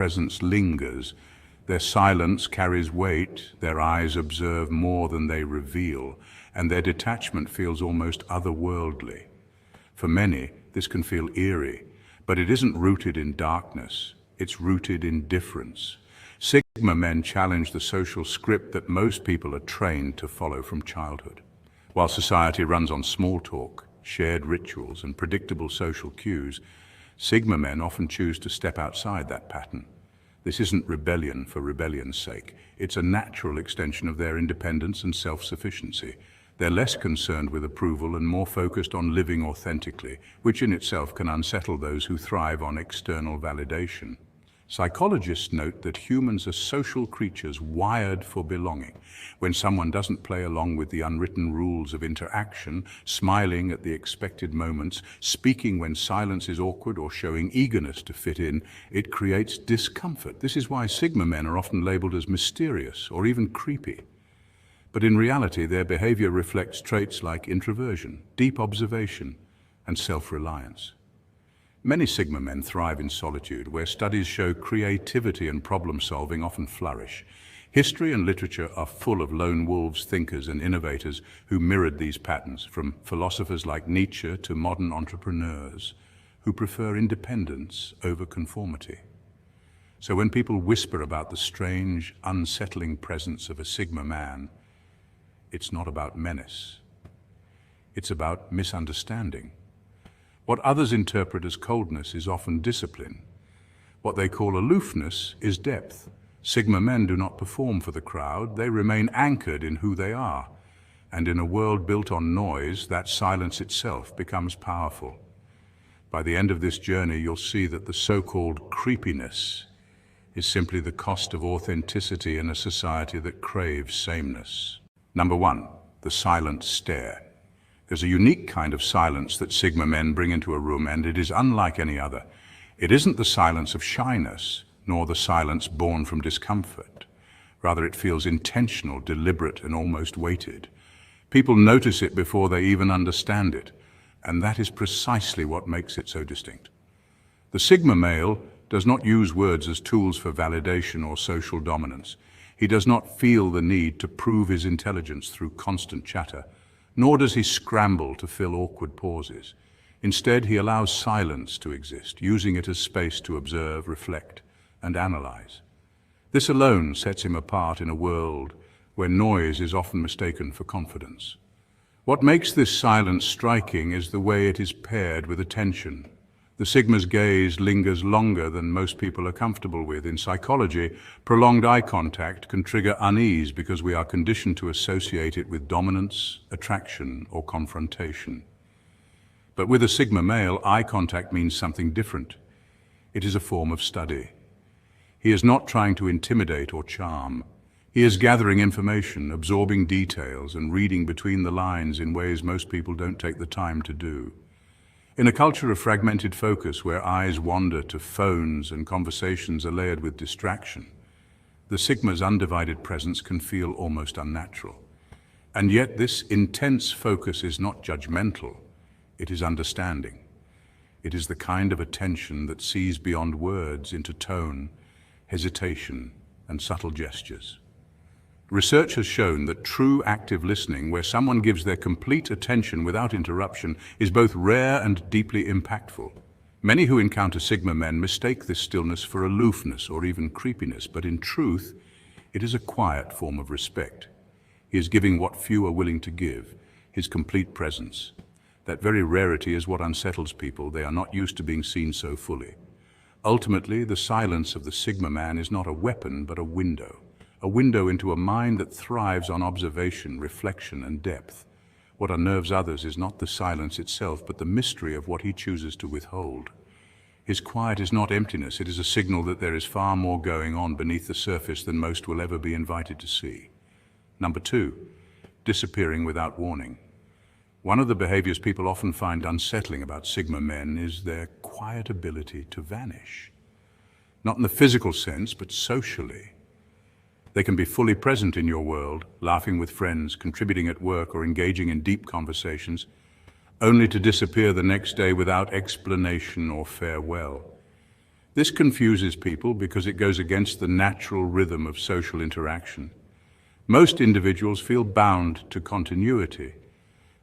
presence lingers. Their silence carries weight, their eyes observe more than they reveal, and their detachment feels almost otherworldly. For many, this can feel eerie, but it isn't rooted in darkness, it's rooted in difference. Sigma men challenge the social script that most people are trained to follow from childhood. While society runs on small talk, shared rituals, and predictable social cues, Sigma men often choose to step outside that pattern. This isn't rebellion for rebellion's sake. It's a natural extension of their independence and self-sufficiency. They're less concerned with approval and more focused on living authentically, which in itself can unsettle those who thrive on external validation. Psychologists note that humans are social creatures wired for belonging. When someone doesn't play along with the unwritten rules of interaction, smiling at the expected moments, speaking when silence is awkward, or showing eagerness to fit in, it creates discomfort. This is why Sigma men are often labeled as mysterious or even creepy. But in reality, their behavior reflects traits like introversion, deep observation, and self-reliance. Many Sigma men thrive in solitude, where studies show creativity and problem-solving often flourish. History and literature are full of lone wolves, thinkers, and innovators who mirrored these patterns, from philosophers like Nietzsche to modern entrepreneurs who prefer independence over conformity. So when people whisper about the strange, unsettling presence of a Sigma man, it's not about menace. It's about misunderstanding. What others interpret as coldness is often discipline. What they call aloofness is depth. Sigma men do not perform for the crowd, they remain anchored in who they are. And in a world built on noise, that silence itself becomes powerful. By the end of this journey, you'll see that the so-called creepiness is simply the cost of authenticity in a society that craves sameness. Number 1, the silent stare. There's a unique kind of silence that Sigma men bring into a room, and it is unlike any other. It isn't the silence of shyness, nor the silence born from discomfort. Rather, it feels intentional, deliberate, and almost weighted. People notice it before they even understand it, and that is precisely what makes it so distinct. The Sigma male does not use words as tools for validation or social dominance. He does not feel the need to prove his intelligence through constant chatter, nor does he scramble to fill awkward pauses. Instead, he allows silence to exist, using it as space to observe, reflect, and analyze. This alone sets him apart in a world where noise is often mistaken for confidence. What makes this silence striking is the way it is paired with attention. The Sigma's gaze lingers longer than most people are comfortable with. In psychology, prolonged eye contact can trigger unease because we are conditioned to associate it with dominance, attraction, or confrontation. But with a Sigma male, eye contact means something different. It is a form of study. He is not trying to intimidate or charm. He is gathering information, absorbing details, and reading between the lines in ways most people don't take the time to do. In a culture of fragmented focus where eyes wander to phones and conversations are layered with distraction, the Sigma's undivided presence can feel almost unnatural. And yet this intense focus is not judgmental, it is understanding. It is the kind of attention that sees beyond words into tone, hesitation, and subtle gestures. Research has shown that true active listening, where someone gives their complete attention without interruption, is both rare and deeply impactful. Many who encounter Sigma men mistake this stillness for aloofness or even creepiness, but in truth, it is a quiet form of respect. He is giving what few are willing to give, his complete presence. That very rarity is what unsettles people. They are not used to being seen so fully. Ultimately, the silence of the Sigma man is not a weapon, but a window into a mind that thrives on observation, reflection, and depth. What unnerves others is not the silence itself, but the mystery of what he chooses to withhold. His quiet is not emptiness, it is a signal that there is far more going on beneath the surface than most will ever be invited to see. Number 2, disappearing without warning. One of the behaviors people often find unsettling about Sigma men is their quiet ability to vanish. Not in the physical sense, but socially. They can be fully present in your world, laughing with friends, contributing at work, or engaging in deep conversations, only to disappear the next day without explanation or farewell. This confuses people because it goes against the natural rhythm of social interaction. Most individuals feel bound to continuity.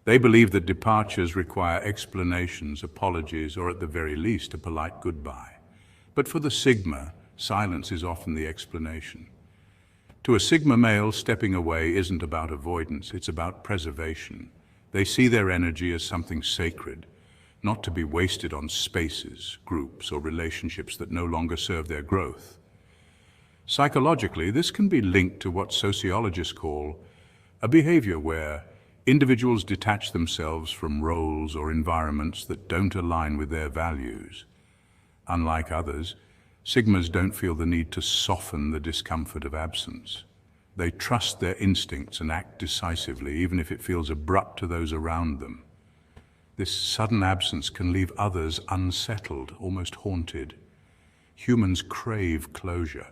They believe that departures require explanations, apologies, or at the very least, a polite goodbye. But for the Sigma, silence is often the explanation. To a Sigma male, stepping away isn't about avoidance, it's about preservation. They see their energy as something sacred, not to be wasted on spaces, groups, or relationships that no longer serve their growth. Psychologically, this can be linked to what sociologists call a behavior where individuals detach themselves from roles or environments that don't align with their values. Unlike others, Sigmas don't feel the need to soften the discomfort of absence. They trust their instincts and act decisively, even if it feels abrupt to those around them. This sudden absence can leave others unsettled, almost haunted. Humans crave closure.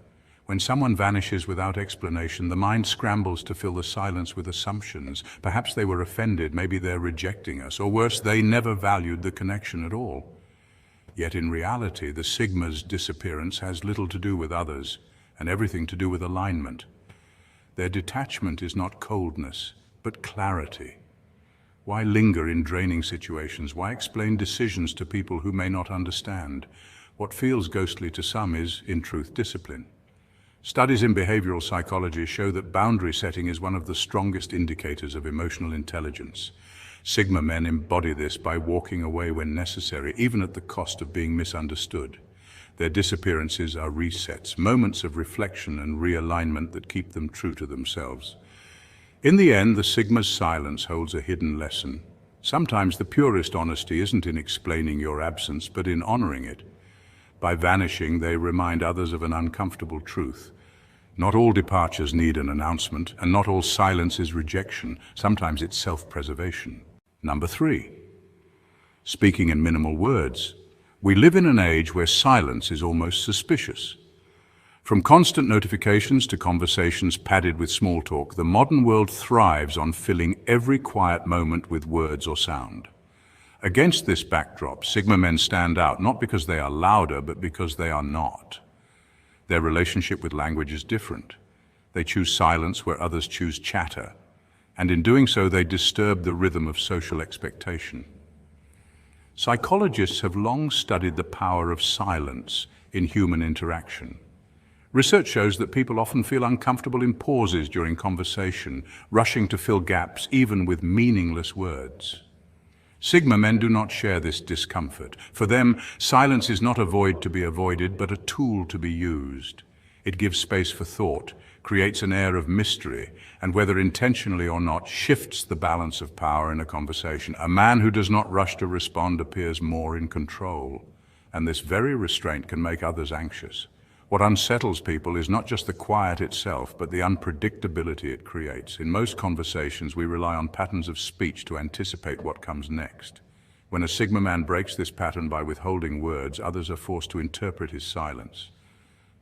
When someone vanishes without explanation, the mind scrambles to fill the silence with assumptions. Perhaps they were offended, maybe they're rejecting us, or worse, they never valued the connection at all. Yet in reality, the Sigma's disappearance has little to do with others and everything to do with alignment. Their detachment is not coldness, but clarity. Why linger in draining situations? Why explain decisions to people who may not understand? What feels ghostly to some is, in truth, discipline. Studies in behavioral psychology show that boundary setting is one of the strongest indicators of emotional intelligence. Sigma men embody this by walking away when necessary, even at the cost of being misunderstood. Their disappearances are resets, moments of reflection and realignment that keep them true to themselves. In the end, the Sigma's silence holds a hidden lesson. Sometimes the purest honesty isn't in explaining your absence, but in honoring it. By vanishing, they remind others of an uncomfortable truth. Not all departures need an announcement, and not all silence is rejection. Sometimes it's self-preservation. Number 3, speaking in minimal words. We live in an age where silence is almost suspicious. From constant notifications to conversations padded with small talk, the modern world thrives on filling every quiet moment with words or sound. Against this backdrop, Sigma men stand out, not because they are louder, but because they are not. Their relationship with language is different. They choose silence where others choose chatter, and in doing so they disturb the rhythm of social expectation. Psychologists have long studied the power of silence in human interaction. Research shows that people often feel uncomfortable in pauses during conversation, rushing to fill gaps even with meaningless words. Sigma men do not share this discomfort. For them, silence is not a void to be avoided, but a tool to be used. It gives space for thought, creates an air of mystery, and whether intentionally or not, shifts the balance of power in a conversation. A man who does not rush to respond appears more in control, and this very restraint can make others anxious. What unsettles people is not just the quiet itself, but the unpredictability it creates. In most conversations, we rely on patterns of speech to anticipate what comes next. When a Sigma man breaks this pattern by withholding words, others are forced to interpret his silence.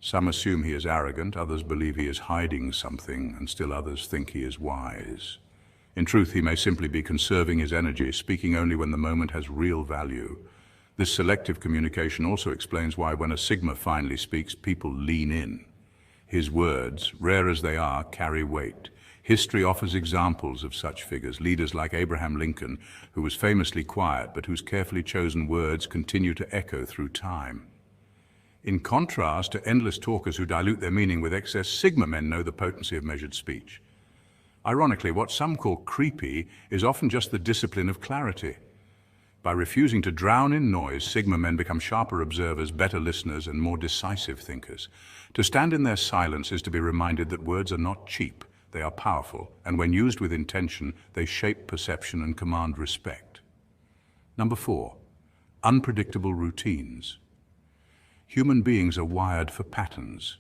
Some assume he is arrogant, others believe he is hiding something, and still others think he is wise. In truth, he may simply be conserving his energy, speaking only when the moment has real value. This selective communication also explains why when a Sigma finally speaks, people lean in. His words, rare as they are, carry weight. History offers examples of such figures, leaders like Abraham Lincoln, who was famously quiet, but whose carefully chosen words continue to echo through time. In contrast to endless talkers who dilute their meaning with excess, Sigma men know the potency of measured speech. Ironically, what some call creepy is often just the discipline of clarity. By refusing to drown in noise, Sigma men become sharper observers, better listeners, and more decisive thinkers. To stand in their silence is to be reminded that words are not cheap, they are powerful, and when used with intention, they shape perception and command respect. Number 4, unpredictable routines. Human beings are wired for patterns.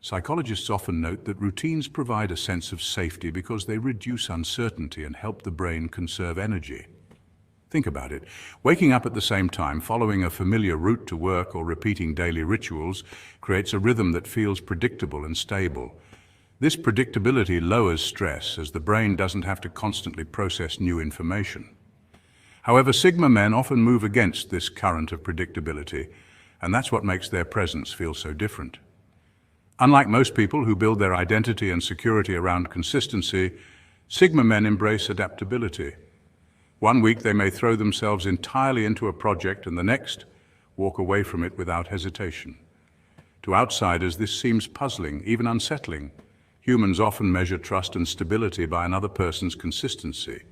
Psychologists often note that routines provide a sense of safety because they reduce uncertainty and help the brain conserve energy. Think about it. Waking up at the same time, following a familiar route to work, or repeating daily rituals creates a rhythm that feels predictable and stable. This predictability lowers stress, as the brain doesn't have to constantly process new information. However, Sigma men often move against this current of predictability. and that's what makes their presence feel so different. Unlike most people who build their identity and security around consistency, Sigma men embrace adaptability. One week they may throw themselves entirely into a project and the next walk away from it without hesitation. To outsiders, this seems puzzling, even unsettling. Humans often measure trust and stability by another person's consistency.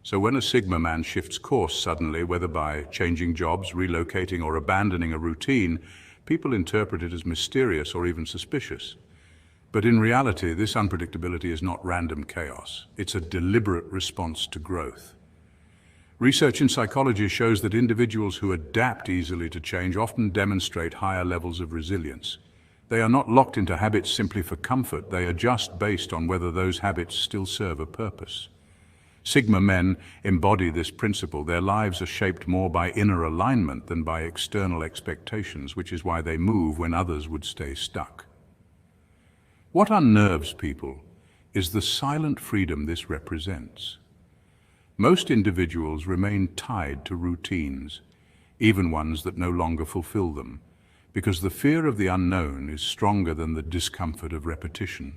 So when a Sigma man shifts course suddenly, whether by changing jobs, relocating, or abandoning a routine, people interpret it as mysterious or even suspicious. But in reality, this unpredictability is not random chaos. It's a deliberate response to growth. Research in psychology shows that individuals who adapt easily to change often demonstrate higher levels of resilience. They are not locked into habits simply for comfort. They adjust based on whether those habits still serve a purpose. Sigma men embody this principle. Their lives are shaped more by inner alignment than by external expectations, which is why they move when others would stay stuck. What unnerves people is the silent freedom this represents. Most individuals remain tied to routines, even ones that no longer fulfill them, because the fear of the unknown is stronger than the discomfort of repetition.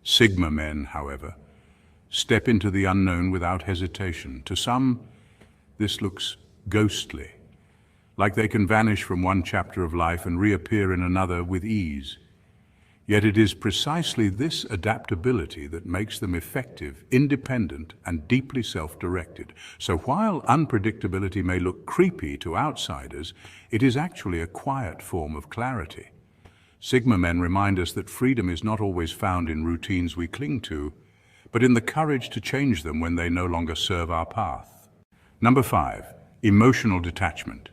Sigma men, however, step into the unknown without hesitation. To some, this looks ghostly, like they can vanish from one chapter of life and reappear in another with ease. Yet it is precisely this adaptability that makes them effective, independent, and deeply self-directed. So while unpredictability may look creepy to outsiders, it is actually a quiet form of clarity. Sigma men remind us that freedom is not always found in routines we cling to, but in the courage to change them when they no longer serve our path. Number 5, emotional detachment.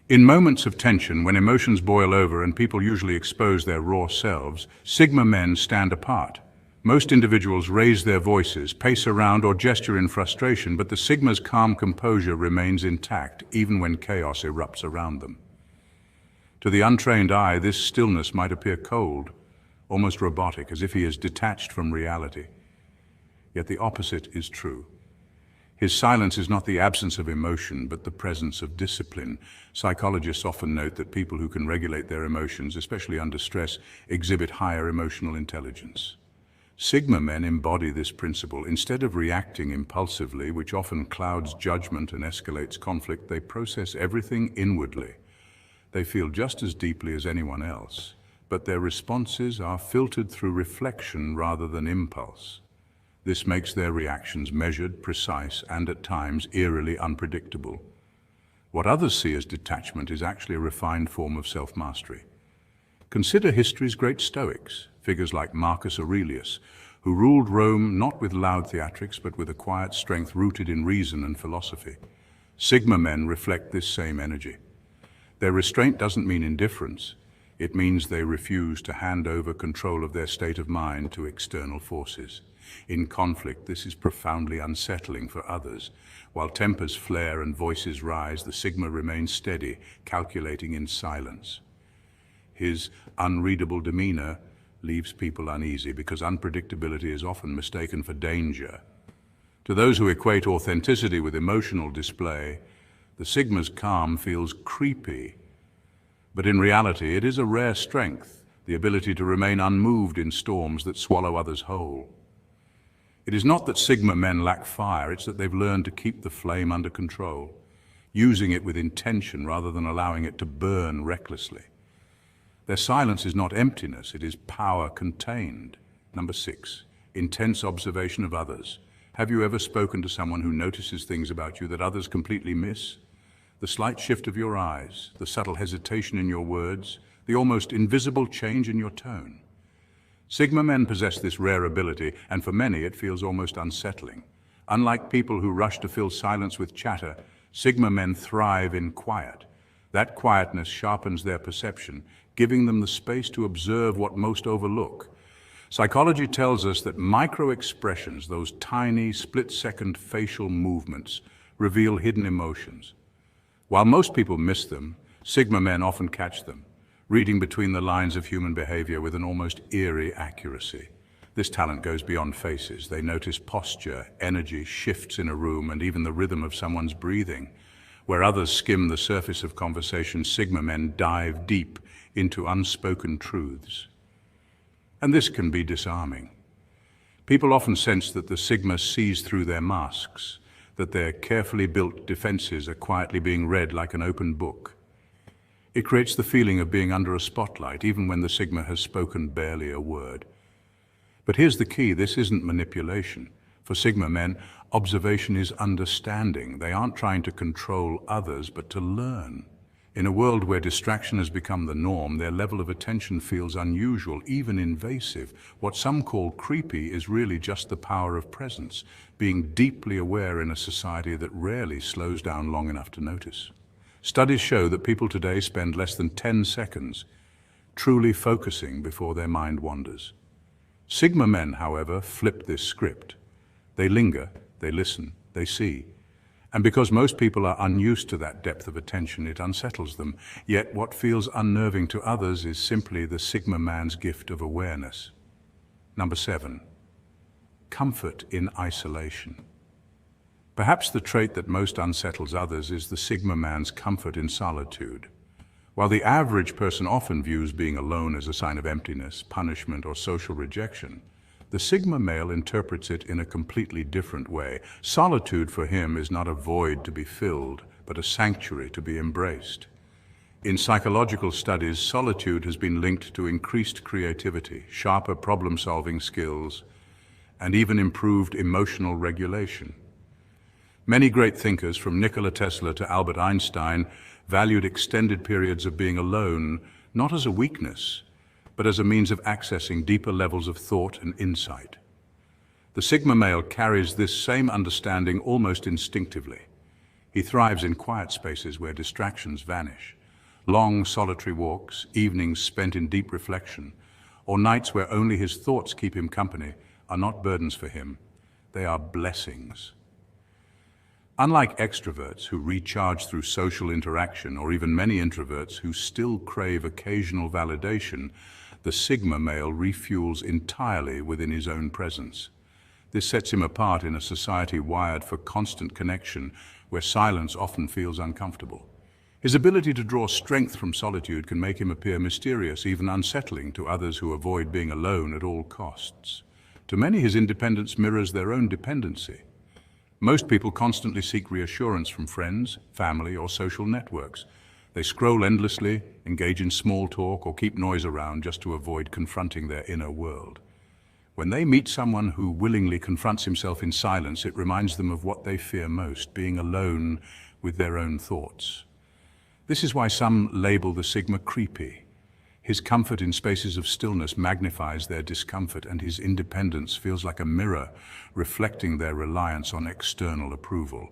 In moments of tension, when emotions boil over and people usually expose their raw selves, Sigma men stand apart. Most individuals raise their voices, pace around, or gesture in frustration, but the Sigma's calm composure remains intact even when chaos erupts around them. To the untrained eye, this stillness might appear cold, almost robotic, as if he is detached from reality. Yet the opposite is true. His silence is not the absence of emotion, but the presence of discipline. Psychologists often note that people who can regulate their emotions, especially under stress, exhibit higher emotional intelligence. Sigma men embody this principle. Instead of reacting impulsively, which often clouds judgment and escalates conflict, they process everything inwardly. They feel just as deeply as anyone else, but their responses are filtered through reflection rather than impulse. This makes their reactions measured, precise, and at times eerily unpredictable. What others see as detachment is actually a refined form of self-mastery. Consider history's great Stoics, figures like Marcus Aurelius, who ruled Rome not with loud theatrics but with a quiet strength rooted in reason and philosophy. Sigma men reflect this same energy. Their restraint doesn't mean indifference. It means they refuse to hand over control of their state of mind to external forces. In conflict, this is profoundly unsettling for others. While tempers flare and voices rise, the Sigma remains steady, calculating in silence. His unreadable demeanor leaves people uneasy because unpredictability is often mistaken for danger. To those who equate authenticity with emotional display, the Sigma's calm feels creepy. But in reality, it is a rare strength, the ability to remain unmoved in storms that swallow others whole. It is not that Sigma men lack fire, it's that they've learned to keep the flame under control, using it with intention rather than allowing it to burn recklessly. Their silence is not emptiness, it is power contained. Number 6, intense observation of others. Have you ever spoken to someone who notices things about you that others completely miss? The slight shift of your eyes, the subtle hesitation in your words, the almost invisible change in your tone. Sigma men possess this rare ability, and for many it feels almost unsettling. Unlike people who rush to fill silence with chatter, Sigma men thrive in quiet. That quietness sharpens their perception, giving them the space to observe what most overlook. Psychology tells us that micro-expressions, those tiny, split-second facial movements, reveal hidden emotions. While most people miss them, Sigma men often catch them, reading between the lines of human behavior with an almost eerie accuracy. This talent goes beyond faces. They notice posture, energy, shifts in a room, and even the rhythm of someone's breathing. Where others skim the surface of conversation, Sigma men dive deep into unspoken truths. And this can be disarming. People often sense that the Sigma sees through their masks, that their carefully built defenses are quietly being read like an open book. It creates the feeling of being under a spotlight, even when the Sigma has spoken barely a word. But here's the key: this isn't manipulation. For Sigma men, observation is understanding. They aren't trying to control others, but to learn. In a world where distraction has become the norm, their level of attention feels unusual, even invasive. What some call creepy is really just the power of presence, being deeply aware in a society that rarely slows down long enough to notice. Studies show that people today spend less than 10 seconds truly focusing before their mind wanders. Sigma men, however, flip this script. They linger, they listen, they see. And because most people are unused to that depth of attention, it unsettles them. Yet what feels unnerving to others is simply the Sigma man's gift of awareness. Number 7, comfort in isolation. Perhaps the trait that most unsettles others is the Sigma man's comfort in solitude. While the average person often views being alone as a sign of emptiness, punishment, or social rejection, the Sigma male interprets it in a completely different way. Solitude for him is not a void to be filled, but a sanctuary to be embraced. In psychological studies, solitude has been linked to increased creativity, sharper problem-solving skills, and even improved emotional regulation. Many great thinkers, from Nikola Tesla to Albert Einstein, valued extended periods of being alone not as a weakness, but as a means of accessing deeper levels of thought and insight. The Sigma male carries this same understanding almost instinctively. He thrives in quiet spaces where distractions vanish. Long solitary walks, evenings spent in deep reflection, or nights where only his thoughts keep him company are not burdens for him. They are blessings. Unlike extroverts who recharge through social interaction, or even many introverts who still crave occasional validation, the Sigma male refuels entirely within his own presence. This sets him apart in a society wired for constant connection, where silence often feels uncomfortable. His ability to draw strength from solitude can make him appear mysterious, even unsettling to others who avoid being alone at all costs. To many, his independence mirrors their own dependency. Most people constantly seek reassurance from friends, family, or social networks. They scroll endlessly, engage in small talk, or keep noise around just to avoid confronting their inner world. When they meet someone who willingly confronts himself in silence, it reminds them of what they fear most: being alone with their own thoughts. This is why some label the Sigma creepy. His comfort in spaces of stillness magnifies their discomfort, and his independence feels like a mirror reflecting their reliance on external approval.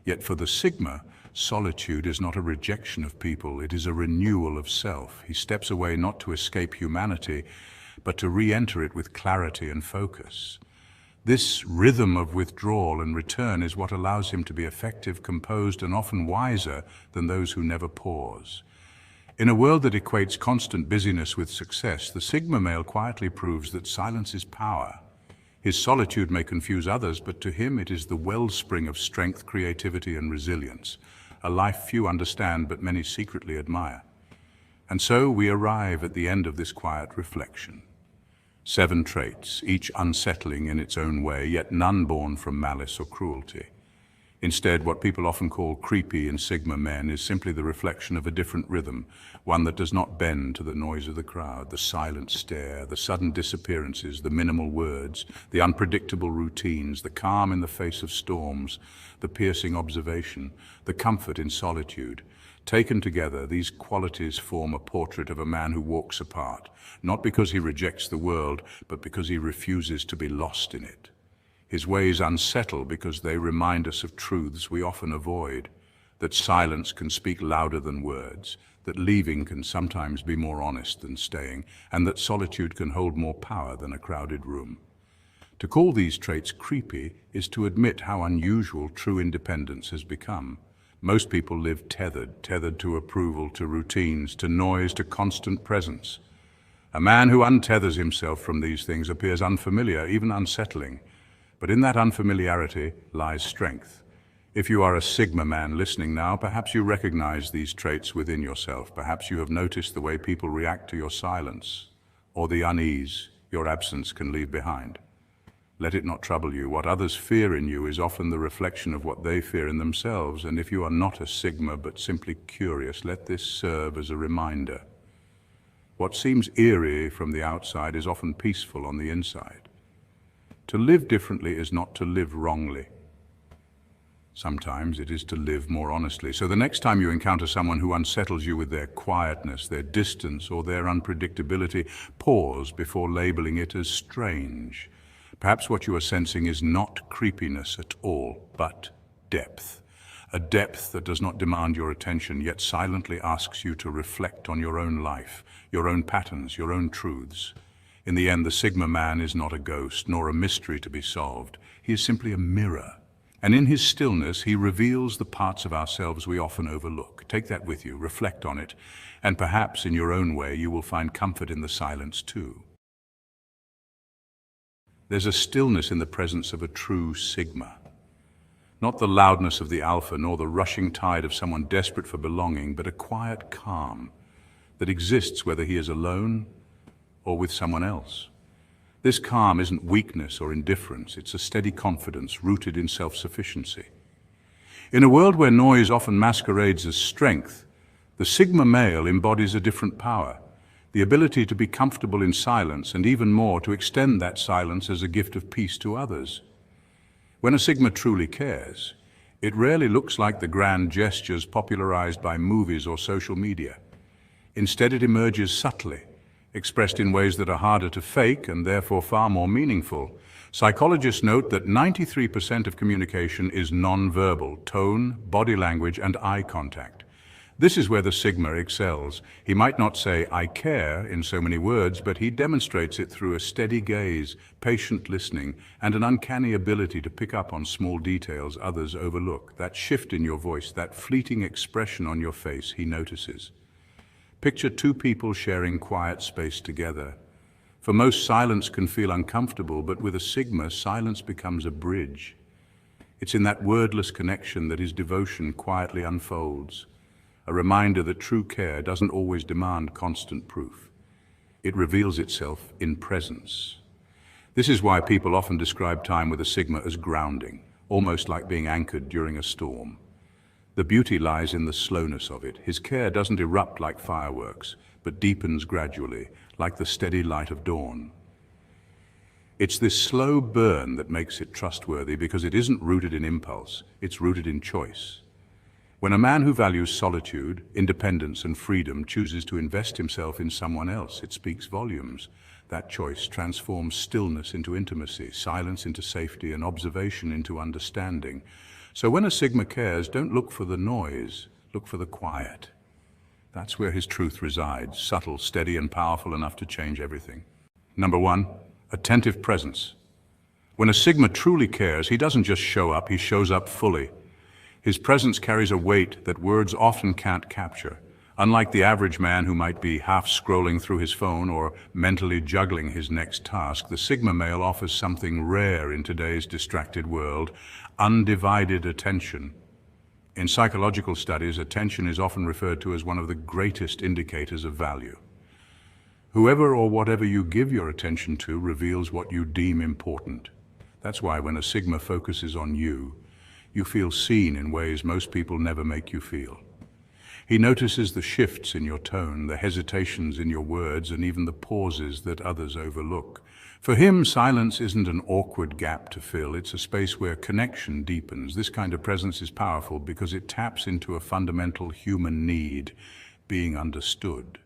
Yet for the Sigma, solitude is not a rejection of people, it is a renewal of self. He steps away not to escape humanity, but to re-enter it with clarity and focus. This rhythm of withdrawal and return is what allows him to be effective, composed, and often wiser than those who never pause. In a world that equates constant busyness with success, the Sigma male quietly proves that silence is power. His solitude may confuse others, but to him it is the wellspring of strength, creativity, and resilience, a life few understand but many secretly admire. And so we arrive at the end of this quiet reflection. 7 traits, each unsettling in its own way, yet none born from malice or cruelty. Instead, what people often call creepy in Sigma men is simply the reflection of a different rhythm, one that does not bend to the noise of the crowd, the silent stare, the sudden disappearances, the minimal words, the unpredictable routines, the calm in the face of storms, the piercing observation, the comfort in solitude. Taken together, these qualities form a portrait of a man who walks apart, not because he rejects the world, but because he refuses to be lost in it. His ways unsettle because they remind us of truths we often avoid, that silence can speak louder than words, that leaving can sometimes be more honest than staying, and that solitude can hold more power than a crowded room. To call these traits creepy is to admit how unusual true independence has become. Most people live tethered to approval, to routines, to noise, to constant presence. A man who untethers himself from these things appears unfamiliar, even unsettling. But in that unfamiliarity lies strength. If you are a Sigma man listening now, perhaps you recognize these traits within yourself. Perhaps you have noticed the way people react to your silence or the unease your absence can leave behind. Let it not trouble you. What others fear in you is often the reflection of what they fear in themselves, and if you are not a Sigma but simply curious, let this serve as a reminder. What seems eerie from the outside is often peaceful on the inside. To live differently is not to live wrongly. Sometimes it is to live more honestly. So the next time you encounter someone who unsettles you with their quietness, their distance, or their unpredictability, pause before labeling it as strange. Perhaps what you are sensing is not creepiness at all, but depth. A depth that does not demand your attention, yet silently asks you to reflect on your own life, your own patterns, your own truths. In the end, the Sigma man is not a ghost, nor a mystery to be solved. He is simply a mirror. And in his stillness, he reveals the parts of ourselves we often overlook. Take that with you, reflect on it, and perhaps in your own way you will find comfort in the silence too. There's a stillness in the presence of a true Sigma. Not the loudness of the alpha, nor the rushing tide of someone desperate for belonging, but a quiet calm that exists whether he is alone or with someone else. This calm isn't weakness or indifference, it's a steady confidence rooted in self-sufficiency. In a world where noise often masquerades as strength, the Sigma male embodies a different power, the ability to be comfortable in silence and even more to extend that silence as a gift of peace to others. When a Sigma truly cares, it rarely looks like the grand gestures popularized by movies or social media. Instead, it emerges subtly, expressed in ways that are harder to fake and therefore far more meaningful. Psychologists note that 93% of communication is non-verbal: tone, body language, and eye contact. This is where the Sigma excels. He might not say, "I care," in so many words, but he demonstrates it through a steady gaze, patient listening, and an uncanny ability to pick up on small details others overlook. That shift in your voice, that fleeting expression on your face, he notices. Picture two people sharing quiet space together. For most, silence can feel uncomfortable, but with a Sigma, silence becomes a bridge. It's in that wordless connection that his devotion quietly unfolds, a reminder that true care doesn't always demand constant proof. It reveals itself in presence. This is why people often describe time with a Sigma as grounding, almost like being anchored during a storm. The beauty lies in the slowness of it. His care doesn't erupt like fireworks, but deepens gradually, like the steady light of dawn. It's this slow burn that makes it trustworthy because it isn't rooted in impulse, it's rooted in choice. When a man who values solitude, independence, and freedom chooses to invest himself in someone else, it speaks volumes. That choice transforms stillness into intimacy, silence into safety, and observation into understanding. So when a Sigma cares, don't look for the noise, look for the quiet. That's where his truth resides, subtle, steady, and powerful enough to change everything. Number 1, attentive presence. When a Sigma truly cares, he doesn't just show up, he shows up fully. His presence carries a weight that words often can't capture. Unlike the average man who might be half scrolling through his phone or mentally juggling his next task, the Sigma male offers something rare in today's distracted world: undivided attention. In psychological studies, attention is often referred to as one of the greatest indicators of value. Whoever or whatever you give your attention to reveals what you deem important. That's why when a Sigma focuses on you, you feel seen in ways most people never make you feel. He notices the shifts in your tone, the hesitations in your words, and even the pauses that others overlook. For him, silence isn't an awkward gap to fill, it's a space where connection deepens. This kind of presence is powerful because it taps into a fundamental human need: being understood.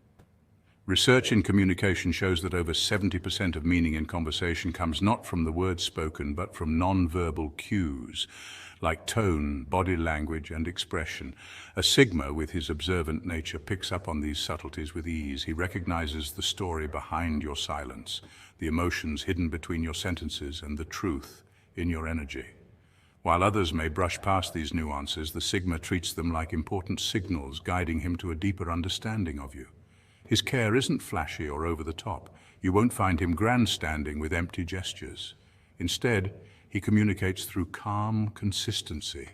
Research in communication shows that over 70% of meaning in conversation comes not from the words spoken, but from non-verbal cues, like tone, body language, and expression. A Sigma, with his observant nature, picks up on these subtleties with ease. He recognizes the story behind your silence, the emotions hidden between your sentences, and the truth in your energy. While others may brush past these nuances, the Sigma treats them like important signals, guiding him to a deeper understanding of you. His care isn't flashy or over the top. You won't find him grandstanding with empty gestures. Instead, he communicates through calm consistency.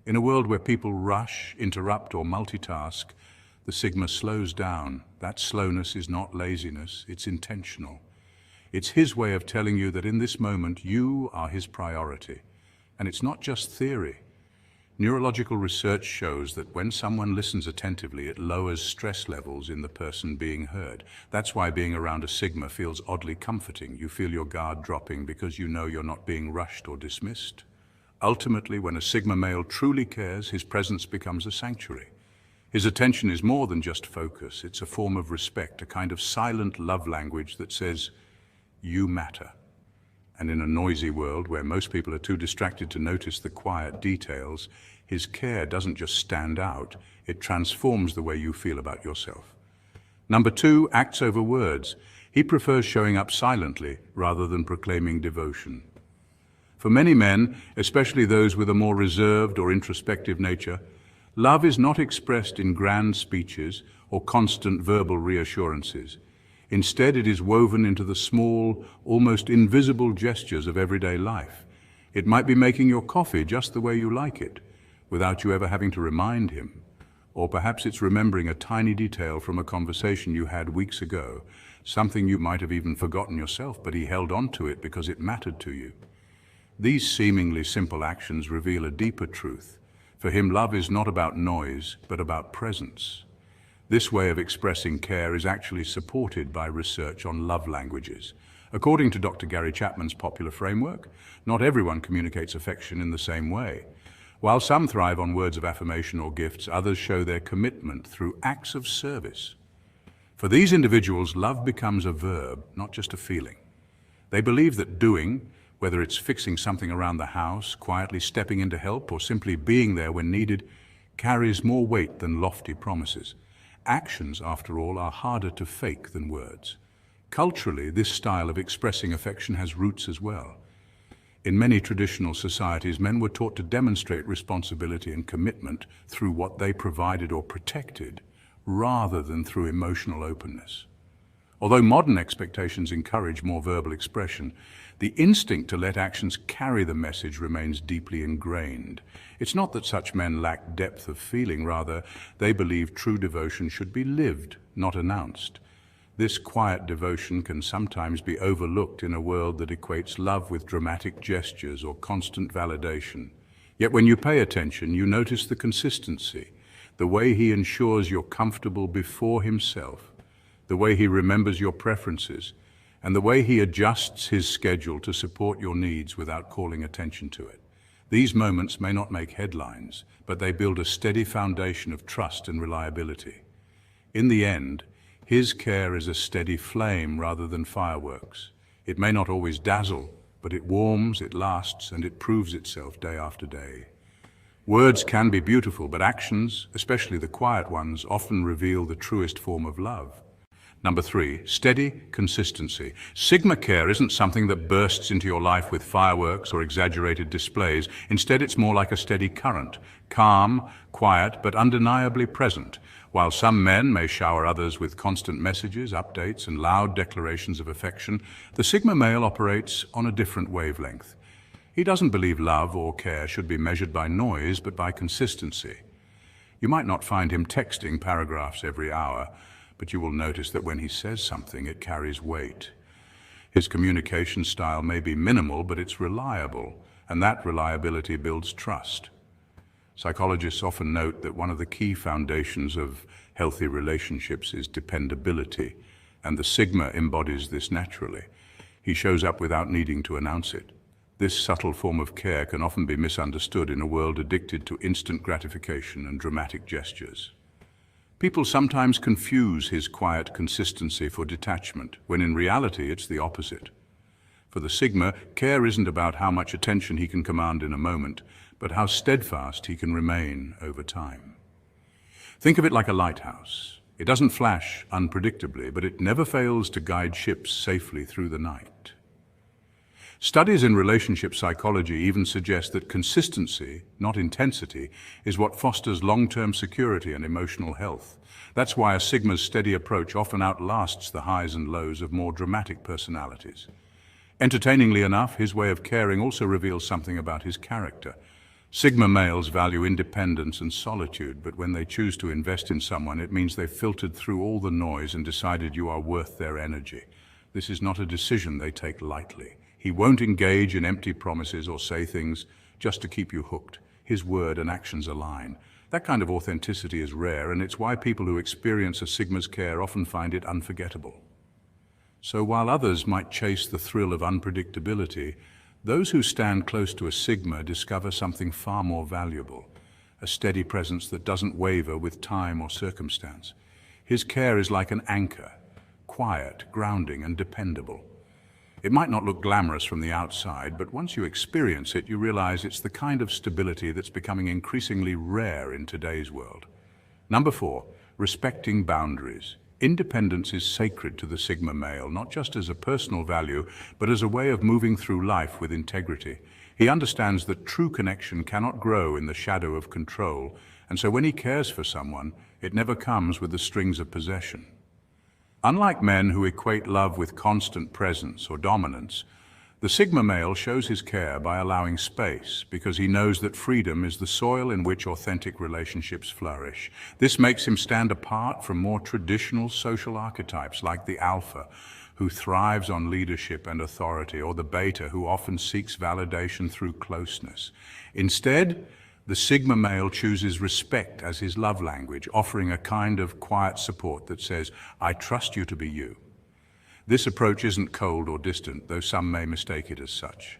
In a world where people rush, interrupt, or multitask, the Sigma slows down. That slowness is not laziness, it's intentional. It's his way of telling you that in this moment you are his priority. And it's not just theory. Neurological research shows that when someone listens attentively, it lowers stress levels in the person being heard. That's why being around a Sigma feels oddly comforting. You feel your guard dropping because you know you're not being rushed or dismissed. Ultimately, when a Sigma male truly cares, his presence becomes a sanctuary. His attention is more than just focus. It's a form of respect, a kind of silent love language that says, you matter. And in a noisy world where most people are too distracted to notice the quiet details, his care doesn't just stand out, it transforms the way you feel about yourself. Number 2, acts over words. He prefers showing up silently rather than proclaiming devotion. For many men, especially those with a more reserved or introspective nature, love is not expressed in grand speeches or constant verbal reassurances. Instead, it is woven into the small, almost invisible gestures of everyday life. It might be making your coffee just the way you like it, without you ever having to remind him. Or perhaps it's remembering a tiny detail from a conversation you had weeks ago, something you might have even forgotten yourself, but he held on to it because it mattered to you. These seemingly simple actions reveal a deeper truth. For him, love is not about noise, but about presence. This way of expressing care is actually supported by research on love languages. According to Dr. Gary Chapman's popular framework, not everyone communicates affection in the same way. While some thrive on words of affirmation or gifts, others show their commitment through acts of service. For these individuals, love becomes a verb, not just a feeling. They believe that doing, whether it's fixing something around the house, quietly stepping in to help, or simply being there when needed, carries more weight than lofty promises. Actions, after all, are harder to fake than words. Culturally, this style of expressing affection has roots as well. In many traditional societies, men were taught to demonstrate responsibility and commitment through what they provided or protected, rather than through emotional openness. Although modern expectations encourage more verbal expression, the instinct to let actions carry the message remains deeply ingrained. It's not that such men lack depth of feeling, rather, they believe true devotion should be lived, not announced. This quiet devotion can sometimes be overlooked in a world that equates love with dramatic gestures or constant validation. Yet when you pay attention, you notice the consistency, the way he ensures you're comfortable before himself, the way he remembers your preferences, and the way he adjusts his schedule to support your needs without calling attention to it. These moments may not make headlines, but they build a steady foundation of trust and reliability. In the end, his care is a steady flame rather than fireworks. It may not always dazzle, but it warms, it lasts, and it proves itself day after day. Words can be beautiful, but actions, especially the quiet ones, often reveal the truest form of love. Number 3, steady consistency. Sigma care isn't something that bursts into your life with fireworks or exaggerated displays. Instead, it's more like a steady current, calm, quiet, but undeniably present. While some men may shower others with constant messages, updates, and loud declarations of affection, the Sigma male operates on a different wavelength. He doesn't believe love or care should be measured by noise, but by consistency. You might not find him texting paragraphs every hour, but you will notice that when he says something, it carries weight. His communication style may be minimal, but it's reliable, and that reliability builds trust. Psychologists often note that one of the key foundations of healthy relationships is dependability, and the Sigma embodies this naturally. He shows up without needing to announce it. This subtle form of care can often be misunderstood in a world addicted to instant gratification and dramatic gestures. People sometimes confuse his quiet consistency for detachment, when in reality it's the opposite. For the Sigma, care isn't about how much attention he can command in a moment, but how steadfast he can remain over time. Think of it like a lighthouse. It doesn't flash unpredictably, but it never fails to guide ships safely through the night. Studies in relationship psychology even suggest that consistency, not intensity, is what fosters long-term security and emotional health. That's why a Sigma's steady approach often outlasts the highs and lows of more dramatic personalities. Entertainingly enough, his way of caring also reveals something about his character. Sigma males value independence and solitude, but when they choose to invest in someone, it means they've filtered through all the noise and decided you are worth their energy. This is not a decision they take lightly. He won't engage in empty promises or say things just to keep you hooked. His word and actions align. That kind of authenticity is rare, and it's why people who experience a Sigma's care often find it unforgettable. So while others might chase the thrill of unpredictability, those who stand close to a Sigma discover something far more valuable, a steady presence that doesn't waver with time or circumstance. His care is like an anchor, quiet, grounding, and dependable. It might not look glamorous from the outside, but once you experience it, you realize it's the kind of stability that's becoming increasingly rare in today's world. Number 4, respecting boundaries. Independence is sacred to the Sigma male, not just as a personal value, but as a way of moving through life with integrity. He understands that true connection cannot grow in the shadow of control, and so when he cares for someone, it never comes with the strings of possession. Unlike men who equate love with constant presence or dominance, the Sigma male shows his care by allowing space, because he knows that freedom is the soil in which authentic relationships flourish. This makes him stand apart from more traditional social archetypes like the alpha, who thrives on leadership and authority, or the beta, who often seeks validation through closeness. Instead, the Sigma male chooses respect as his love language, offering a kind of quiet support that says, "I trust you to be you." This approach isn't cold or distant, though some may mistake it as such.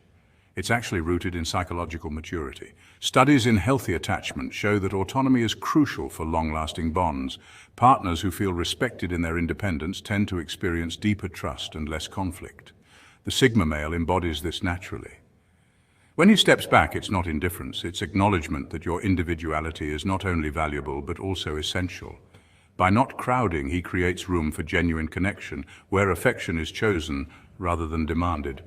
It's actually rooted in psychological maturity. Studies in healthy attachment show that autonomy is crucial for long-lasting bonds. Partners who feel respected in their independence tend to experience deeper trust and less conflict. The Sigma male embodies this naturally. When he steps back, it's not indifference, it's acknowledgement that your individuality is not only valuable but also essential. By not crowding, he creates room for genuine connection, where affection is chosen rather than demanded.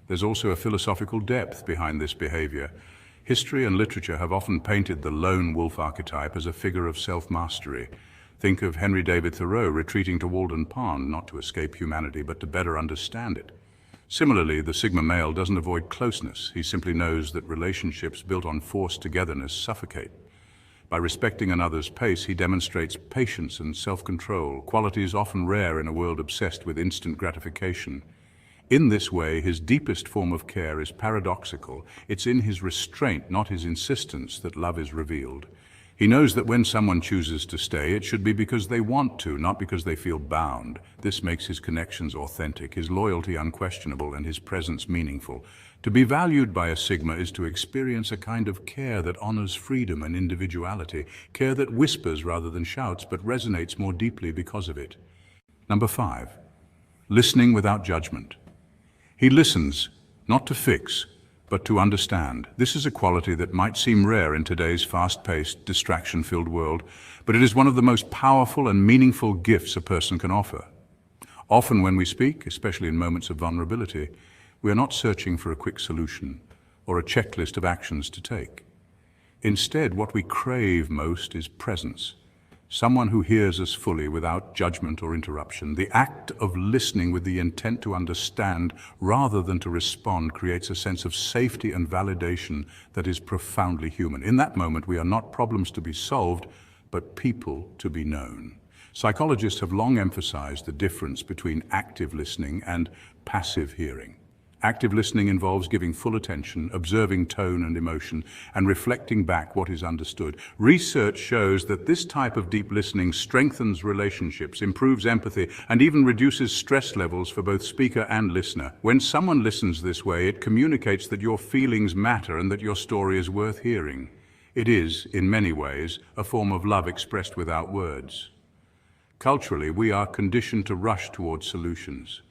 There's also a philosophical depth behind this behavior. History and literature have often painted the lone wolf archetype as a figure of self-mastery. Think of Henry David Thoreau retreating to Walden Pond, not to escape humanity, but to better understand it. Similarly, the Sigma male doesn't avoid closeness. He simply knows that relationships built on forced togetherness suffocate. By respecting another's pace, he demonstrates patience and self-control, qualities often rare in a world obsessed with instant gratification. In this way, his deepest form of care is paradoxical. It's in his restraint, not his insistence, that love is revealed. He knows that when someone chooses to stay, it should be because they want to, not because they feel bound. This makes his connections authentic, his loyalty unquestionable, and his presence meaningful. To be valued by a Sigma is to experience a kind of care that honors freedom and individuality, care that whispers rather than shouts, but resonates more deeply because of it. Number 5, listening without judgment. He listens, not to fix, but to understand. This is a quality that might seem rare in today's fast-paced, distraction-filled world, but it is one of the most powerful and meaningful gifts a person can offer. Often when we speak, especially in moments of vulnerability, we are not searching for a quick solution or a checklist of actions to take. Instead, what we crave most is presence. Someone who hears us fully without judgment or interruption. The act of listening with the intent to understand rather than to respond creates a sense of safety and validation that is profoundly human. In that moment, we are not problems to be solved, but people to be known. Psychologists have long emphasized the difference between active listening and passive hearing. Active listening involves giving full attention, observing tone and emotion, and reflecting back what is understood. Research shows that this type of deep listening strengthens relationships, improves empathy, and even reduces stress levels for both speaker and listener. When someone listens this way, it communicates that your feelings matter and that your story is worth hearing. It is, in many ways, a form of love expressed without words. Culturally, we are conditioned to rush towards solutions.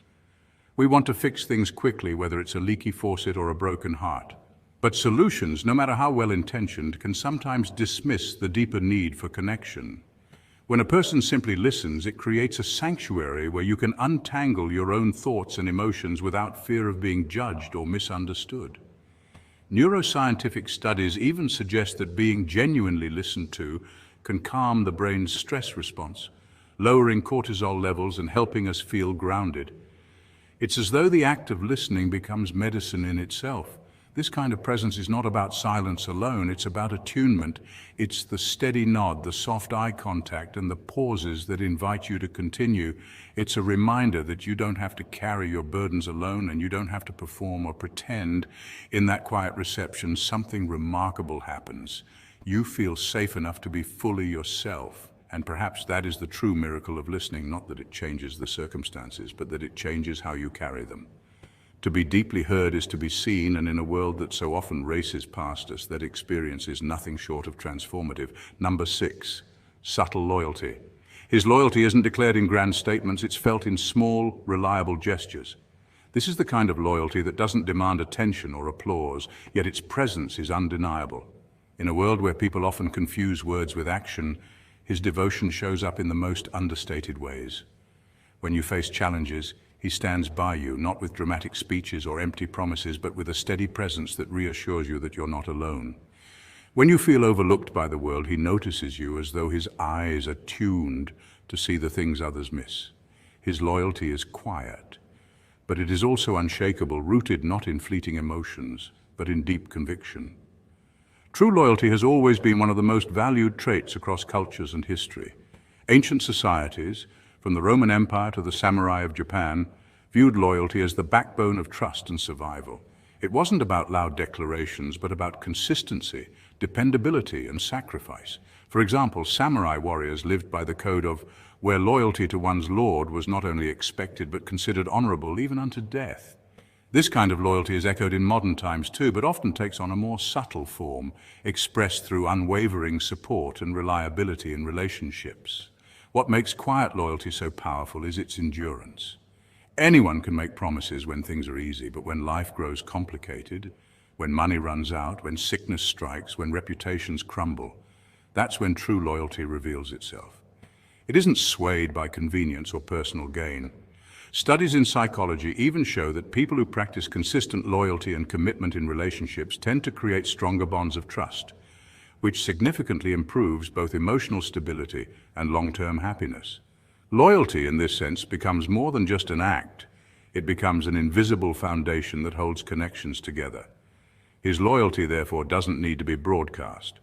We want to fix things quickly, whether it's a leaky faucet or a broken heart. But solutions, no matter how well-intentioned, can sometimes dismiss the deeper need for connection. When a person simply listens, it creates a sanctuary where you can untangle your own thoughts and emotions without fear of being judged or misunderstood. Neuroscientific studies even suggest that being genuinely listened to can calm the brain's stress response, lowering cortisol levels and helping us feel grounded. It's as though the act of listening becomes medicine in itself. This kind of presence is not about silence alone, it's about attunement. It's the steady nod, the soft eye contact, and the pauses that invite you to continue. It's a reminder that you don't have to carry your burdens alone and you don't have to perform or pretend. In that quiet reception, something remarkable happens. You feel safe enough to be fully yourself. And perhaps that is the true miracle of listening, not that it changes the circumstances, but that it changes how you carry them. To be deeply heard is to be seen, and in a world that so often races past us, that experience is nothing short of transformative. Number 6, subtle loyalty. His loyalty isn't declared in grand statements, it's felt in small, reliable gestures. This is the kind of loyalty that doesn't demand attention or applause, yet its presence is undeniable. In a world where people often confuse words with action, his devotion shows up in the most understated ways. When you face challenges, he stands by you, not with dramatic speeches or empty promises, but with a steady presence that reassures you that you're not alone. When you feel overlooked by the world, he notices you as though his eyes are tuned to see the things others miss. His loyalty is quiet, but it is also unshakable, rooted not in fleeting emotions, but in deep conviction. True loyalty has always been one of the most valued traits across cultures and history. Ancient societies, from the Roman Empire to the samurai of Japan, viewed loyalty as the backbone of trust and survival. It wasn't about loud declarations, but about consistency, dependability, and sacrifice. For example, samurai warriors lived by the code of where loyalty to one's lord was not only expected but considered honorable even unto death. This kind of loyalty is echoed in modern times too, but often takes on a more subtle form, expressed through unwavering support and reliability in relationships. What makes quiet loyalty so powerful is its endurance. Anyone can make promises when things are easy, but when life grows complicated, when money runs out, when sickness strikes, when reputations crumble, that's when true loyalty reveals itself. It isn't swayed by convenience or personal gain. Studies in psychology even show that people who practice consistent loyalty and commitment in relationships tend to create stronger bonds of trust, which significantly improves both emotional stability and long-term happiness. Loyalty, in this sense, becomes more than just an act. It becomes an invisible foundation that holds connections together. His loyalty, therefore, doesn't need to be broadcast.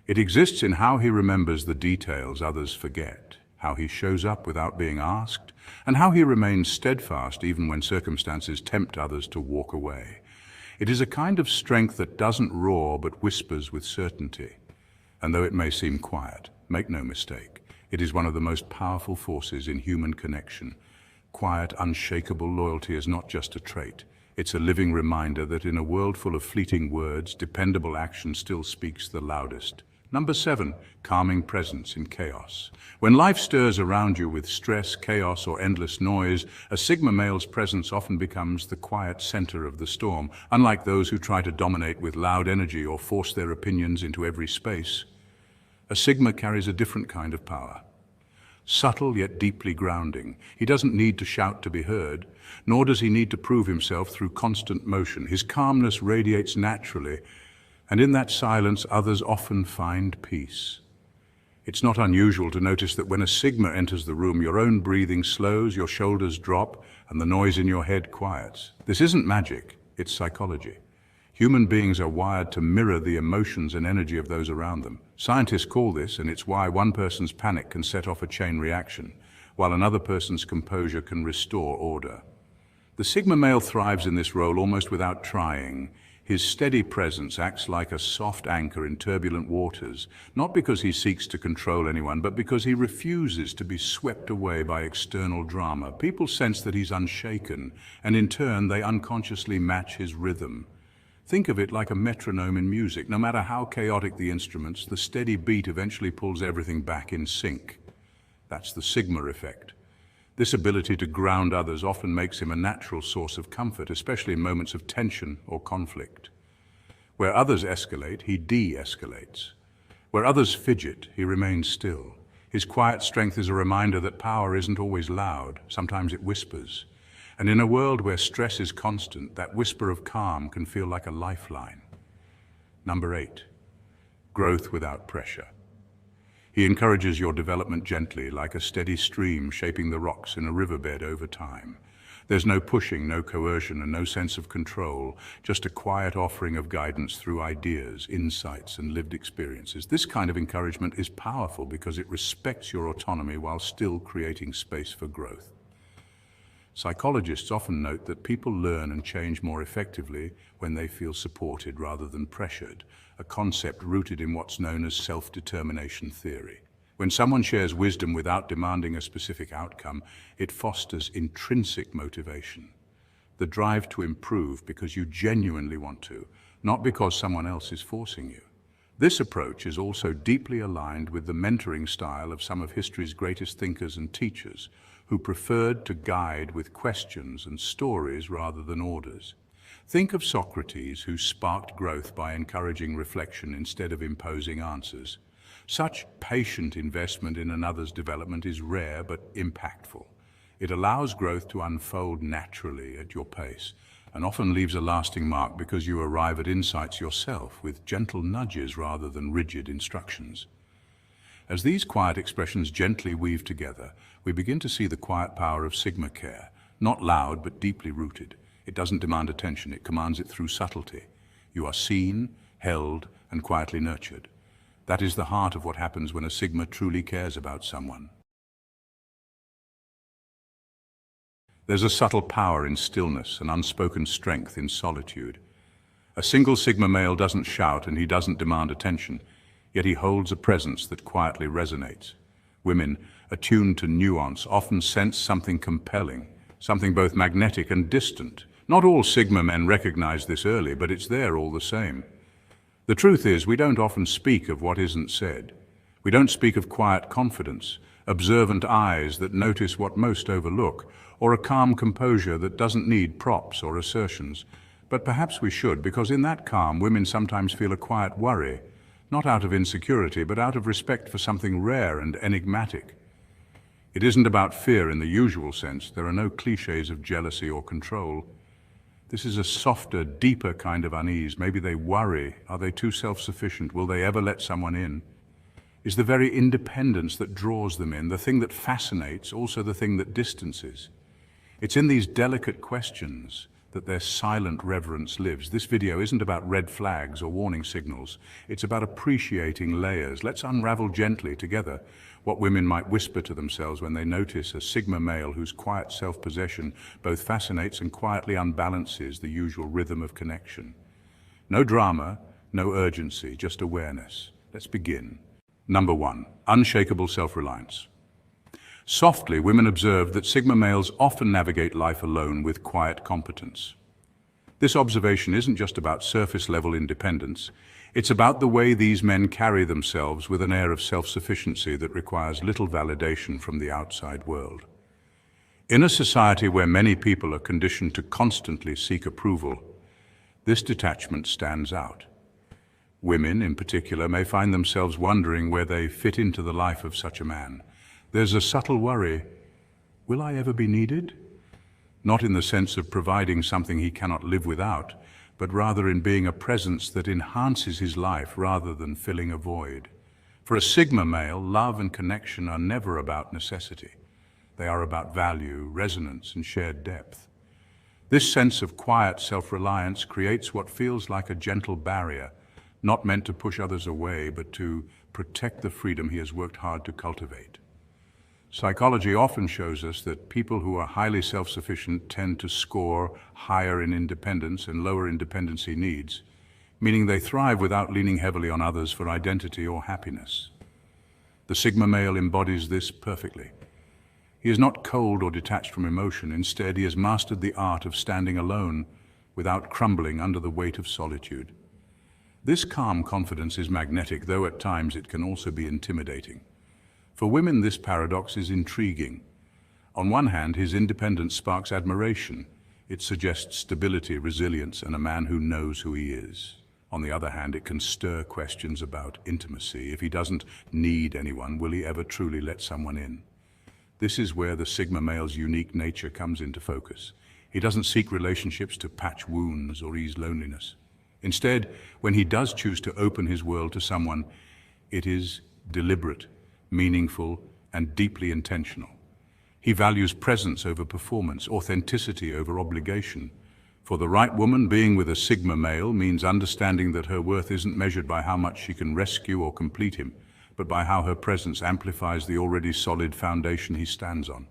It exists in how he remembers the details others forget, how he shows up without being asked, and how he remains steadfast even when circumstances tempt others to walk away. It is a kind of strength that doesn't roar but whispers with certainty. And though it may seem quiet, make no mistake, it is one of the most powerful forces in human connection. Quiet, unshakable loyalty is not just a trait. It's a living reminder that in a world full of fleeting words, dependable action still speaks the loudest. Number 7, calming presence in chaos. When life stirs around you with stress, chaos, or endless noise, a Sigma male's presence often becomes the quiet center of the storm. Unlike those who try to dominate with loud energy or force their opinions into every space, a Sigma carries a different kind of power. Subtle yet deeply grounding. He doesn't need to shout to be heard, nor does he need to prove himself through constant motion. His calmness radiates naturally, and in that silence others often find peace. It's not unusual to notice that when a Sigma enters the room, your own breathing slows, your shoulders drop, and the noise in your head quiets. This isn't magic, it's psychology. Human beings are wired to mirror the emotions and energy of those around them. Scientists call this, and it's why one person's panic can set off a chain reaction, while another person's composure can restore order. The Sigma male thrives in this role almost without trying. His steady presence acts like a soft anchor in turbulent waters, not because he seeks to control anyone, but because he refuses to be swept away by external drama. People sense that he's unshaken, and in turn they unconsciously match his rhythm. Think of it like a metronome in music. No matter how chaotic the instruments, the steady beat eventually pulls everything back in sync. That's the Sigma effect. This ability to ground others often makes him a natural source of comfort, especially in moments of tension or conflict. Where others escalate, he de-escalates. Where others fidget, he remains still. His quiet strength is a reminder that power isn't always loud. Sometimes it whispers. And in a world where stress is constant, that whisper of calm can feel like a lifeline. Number 8, growth without pressure. He encourages your development gently, like a steady stream shaping the rocks in a riverbed over time. There's no pushing, no coercion, and no sense of control, just a quiet offering of guidance through ideas, insights, and lived experiences. This kind of encouragement is powerful because it respects your autonomy while still creating space for growth. Psychologists often note that people learn and change more effectively when they feel supported rather than pressured, a concept rooted in what's known as self-determination theory. When someone shares wisdom without demanding a specific outcome, it fosters intrinsic motivation, the drive to improve because you genuinely want to, not because someone else is forcing you. This approach is also deeply aligned with the mentoring style of some of history's greatest thinkers and teachers, who preferred to guide with questions and stories rather than orders. Think of Socrates, who sparked growth by encouraging reflection instead of imposing answers. Such patient investment in another's development is rare but impactful. It allows growth to unfold naturally at your pace, and often leaves a lasting mark because you arrive at insights yourself with gentle nudges rather than rigid instructions. As these quiet expressions gently weave together, we begin to see the quiet power of Sigma care, not loud but deeply rooted. It doesn't demand attention, it commands it through subtlety. You are seen, held, and quietly nurtured. That is the heart of what happens when a Sigma truly cares about someone. There's a subtle power in stillness, an unspoken strength in solitude. A single Sigma male doesn't shout and he doesn't demand attention, yet he holds a presence that quietly resonates. Women, attuned to nuance, often sense something compelling, something both magnetic and distant. Not all Sigma men recognize this early, but it's there all the same. The truth is, we don't often speak of what isn't said. We don't speak of quiet confidence, observant eyes that notice what most overlook, or a calm composure that doesn't need props or assertions. But perhaps we should, because in that calm, women sometimes feel a quiet worry, not out of insecurity, but out of respect for something rare and enigmatic. It isn't about fear in the usual sense. There are no cliches of jealousy or control. This is a softer, deeper kind of unease. Maybe they worry. Are they too self-sufficient? Will they ever let someone in? Is the very independence that draws them in, the thing that fascinates, also the thing that distances? It's in these delicate questions that their silent reverence lives. This video isn't about red flags or warning signals. It's about appreciating layers. Let's unravel gently together what women might whisper to themselves when they notice a Sigma male whose quiet self-possession both fascinates and quietly unbalances the usual rhythm of connection. No drama, no urgency, just awareness. Let's begin. Number 1, unshakable self-reliance. Softly, women observe that Sigma males often navigate life alone with quiet competence. This observation isn't just about surface-level independence. It's about the way these men carry themselves with an air of self-sufficiency that requires little validation from the outside world. In a society where many people are conditioned to constantly seek approval, this detachment stands out. Women, in particular, may find themselves wondering where they fit into the life of such a man. There's a subtle worry, will I ever be needed? Not in the sense of providing something he cannot live without, but rather in being a presence that enhances his life rather than filling a void. For a Sigma male, love and connection are never about necessity. They are about value, resonance, and shared depth. This sense of quiet self-reliance creates what feels like a gentle barrier, not meant to push others away, but to protect the freedom he has worked hard to cultivate. Psychology often shows us that people who are highly self-sufficient tend to score higher in independence and lower in dependency needs, meaning they thrive without leaning heavily on others for identity or happiness. The Sigma male embodies this perfectly. He is not cold or detached from emotion. Instead, he has mastered the art of standing alone without crumbling under the weight of solitude. This calm confidence is magnetic, though at times it can also be intimidating. For women, this paradox is intriguing. On one hand, his independence sparks admiration. It suggests stability, resilience, and a man who knows who he is. On the other hand, it can stir questions about intimacy. If he doesn't need anyone, will he ever truly let someone in? This is where the Sigma male's unique nature comes into focus. He doesn't seek relationships to patch wounds or ease loneliness. Instead, when he does choose to open his world to someone, it is deliberate, meaningful, and deeply intentional. He values presence over performance, authenticity over obligation. For the right woman, being with a Sigma male means understanding that her worth isn't measured by how much she can rescue or complete him, but by how her presence amplifies the already solid foundation he stands on.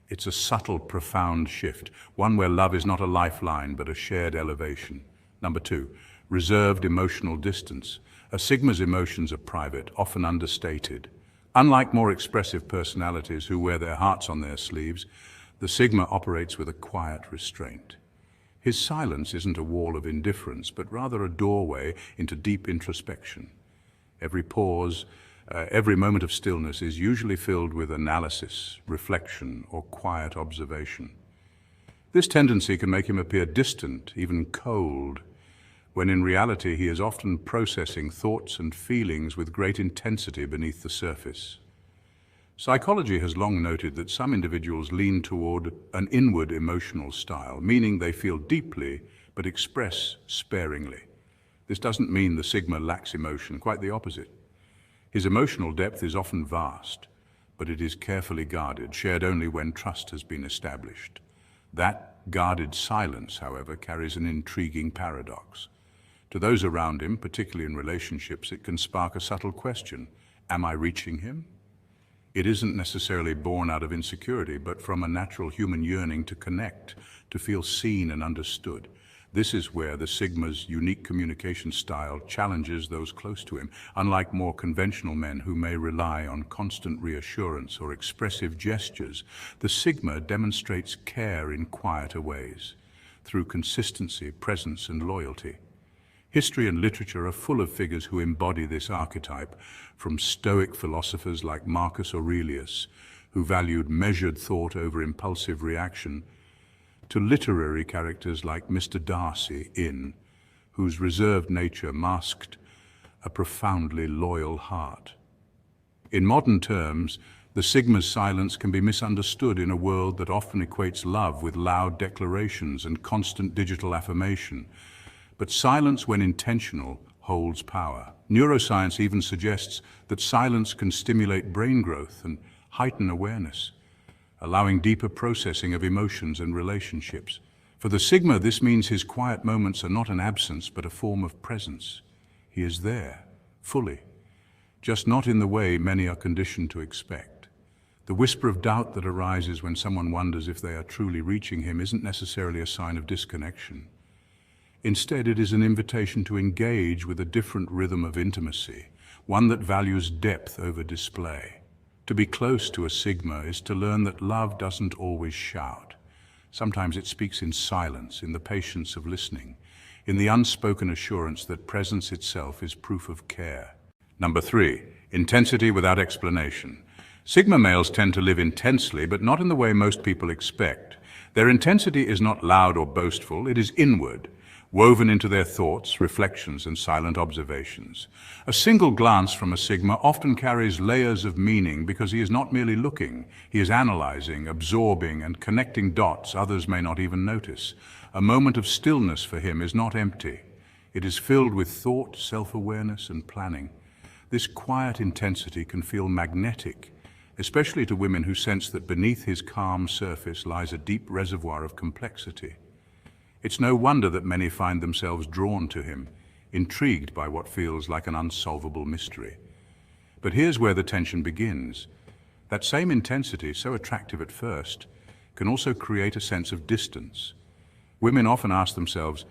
It's a subtle, profound shift, one where love is not a lifeline, but a shared elevation. Number 2, reserved emotional distance. A Sigma's emotions are private, often understated. Unlike more expressive personalities who wear their hearts on their sleeves, the Sigma operates with a quiet restraint. His silence isn't a wall of indifference, but rather a doorway into deep introspection. Every pause, every moment of stillness is usually filled with analysis, reflection, or quiet observation. This tendency can make him appear distant, even cold, when in reality he is often processing thoughts and feelings with great intensity beneath the surface. Psychology has long noted that some individuals lean toward an inward emotional style, meaning they feel deeply but express sparingly. This doesn't mean the Sigma lacks emotion, quite the opposite. His emotional depth is often vast, but it is carefully guarded, shared only when trust has been established. That guarded silence, however, carries an intriguing paradox. To those around him, particularly in relationships, it can spark a subtle question. Am I reaching him? It isn't necessarily born out of insecurity, but from a natural human yearning to connect, to feel seen and understood. This is where the Sigma's unique communication style challenges those close to him. Unlike more conventional men who may rely on constant reassurance or expressive gestures, the Sigma demonstrates care in quieter ways, through consistency, presence, and loyalty. History and literature are full of figures who embody this archetype, from Stoic philosophers like Marcus Aurelius, who valued measured thought over impulsive reaction, to literary characters like Mr. Darcy in, whose reserved nature masked a profoundly loyal heart. In modern terms, the Sigma's silence can be misunderstood in a world that often equates love with loud declarations and constant digital affirmation. But silence, when intentional, holds power. Neuroscience even suggests that silence can stimulate brain growth and heighten awareness, allowing deeper processing of emotions and relationships. For the Sigma, this means his quiet moments are not an absence, but a form of presence. He is there, fully, just not in the way many are conditioned to expect. The whisper of doubt that arises when someone wonders if they are truly reaching him isn't necessarily a sign of disconnection. Instead, it is an invitation to engage with a different rhythm of intimacy, one that values depth over display. To be close to a Sigma is to learn that love doesn't always shout. Sometimes it speaks in silence, in the patience of listening, in the unspoken assurance that presence itself is proof of care. Number 3, intensity without explanation. Sigma males tend to live intensely, but not in the way most people expect. Their intensity is not loud or boastful, it is inward, woven into their thoughts, reflections, and silent observations. A single glance from a Sigma often carries layers of meaning because he is not merely looking, he is analyzing, absorbing, and connecting dots others may not even notice. A moment of stillness for him is not empty. It is filled with thought, self-awareness, and planning. This quiet intensity can feel magnetic, especially to women who sense that beneath his calm surface lies a deep reservoir of complexity. It's no wonder that many find themselves drawn to him, intrigued by what feels like an unsolvable mystery. But here's where the tension begins. That same intensity, so attractive at first, can also create a sense of distance. Women often ask themselves,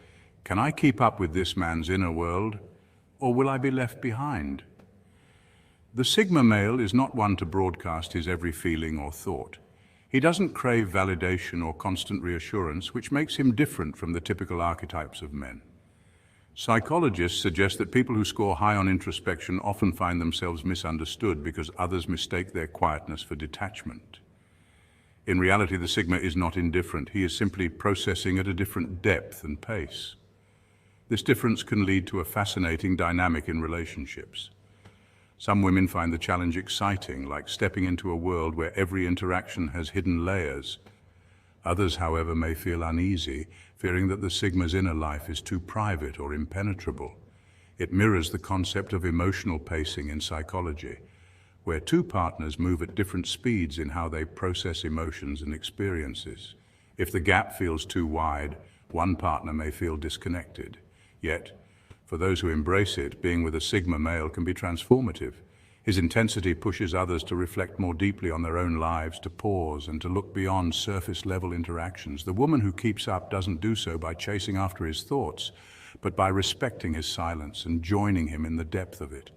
can I keep up with this man's inner world, or will I be left behind? The Sigma male is not one to broadcast his every feeling or thought. He doesn't crave validation or constant reassurance, which makes him different from the typical archetypes of men. Psychologists suggest that people who score high on introspection often find themselves misunderstood because others mistake their quietness for detachment. In reality, the Sigma is not indifferent. He is simply processing at a different depth and pace. This difference can lead to a fascinating dynamic in relationships. Some women find the challenge exciting, like stepping into a world where every interaction has hidden layers. Others, however, may feel uneasy, fearing that the Sigma's inner life is too private or impenetrable. It mirrors the concept of emotional pacing in psychology, where two partners move at different speeds in how they process emotions and experiences. If the gap feels too wide, one partner may feel disconnected. Yet, for those who embrace it, being with a Sigma male can be transformative. His intensity pushes others to reflect more deeply on their own lives, to pause and to look beyond surface-level interactions. The woman who keeps up doesn't do so by chasing after his thoughts, but by respecting his silence and joining him in the depth of it.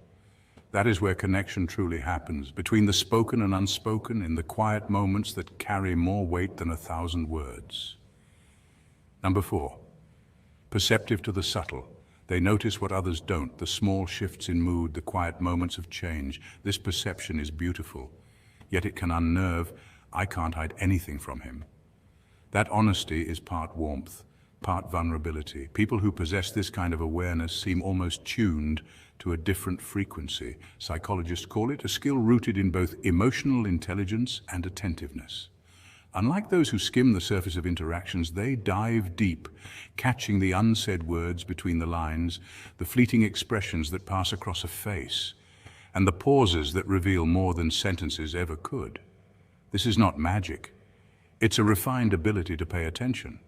That is where connection truly happens, between the spoken and unspoken, in the quiet moments that carry more weight than 1,000 words. Number 4, perceptive to the subtle. They notice what others don't, the small shifts in mood, the quiet moments of change. This perception is beautiful, yet it can unnerve. I can't hide anything from him. That honesty is part warmth, part vulnerability. People who possess this kind of awareness seem almost tuned to a different frequency. Psychologists call it a skill rooted in both emotional intelligence and attentiveness. Unlike those who skim the surface of interactions, they dive deep, catching the unsaid words between the lines, the fleeting expressions that pass across a face, and the pauses that reveal more than sentences ever could. This is not magic. It's a refined ability to pay attention.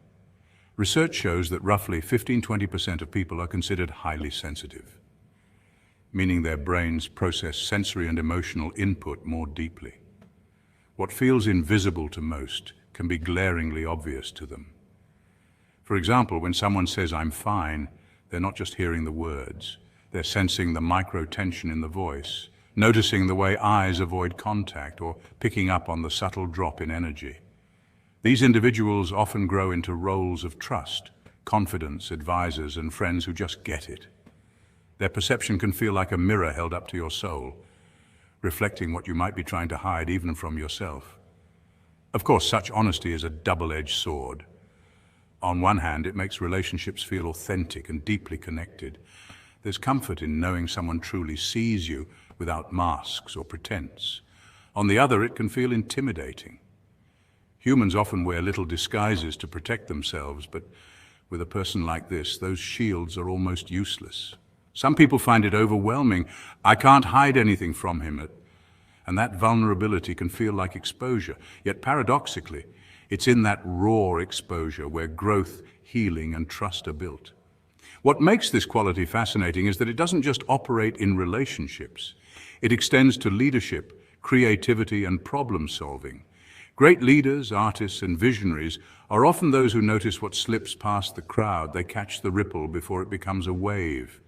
Research shows that roughly 15–20% of people are considered highly sensitive, meaning their brains process sensory and emotional input more deeply. What feels invisible to most can be glaringly obvious to them. For example, when someone says, "I'm fine," they're not just hearing the words. They're sensing the micro-tension in the voice, noticing the way eyes avoid contact, or picking up on the subtle drop in energy. These individuals often grow into roles of trust, confidence, advisors, and friends who just get it. Their perception can feel like a mirror held up to your soul, reflecting what you might be trying to hide even from yourself. Of course, such honesty is a double-edged sword. On one hand, it makes relationships feel authentic and deeply connected. There's comfort in knowing someone truly sees you without masks or pretense. On the other, it can feel intimidating. Humans often wear little disguises to protect themselves, but with a person like this, those shields are almost useless. Some people find it overwhelming. "I can't hide anything from him," and that vulnerability can feel like exposure. Yet paradoxically, it's in that raw exposure where growth, healing, and trust are built. What makes this quality fascinating is that it doesn't just operate in relationships. It extends to leadership, creativity, and problem-solving. Great leaders, artists, and visionaries are often those who notice what slips past the crowd. They catch the ripple before it becomes a wave,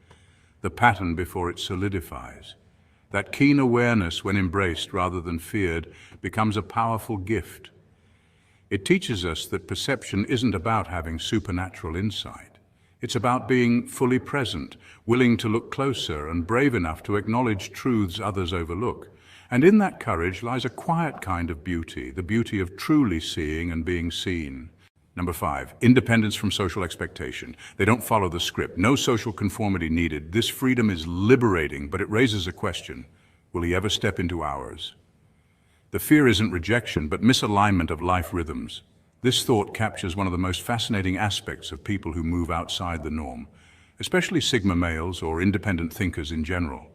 the pattern before it solidifies. That keen awareness, when embraced rather than feared, becomes a powerful gift. It teaches us that perception isn't about having supernatural insight. It's about being fully present, willing to look closer, and brave enough to acknowledge truths others overlook. And in that courage lies a quiet kind of beauty, the beauty of truly seeing and being seen. Number 5, independence from social expectation. They don't follow the script. No social conformity needed. This freedom is liberating, but it raises a question. Will he ever step into ours? The fear isn't rejection, but misalignment of life rhythms. This thought captures one of the most fascinating aspects of people who move outside the norm, especially Sigma males or independent thinkers in general.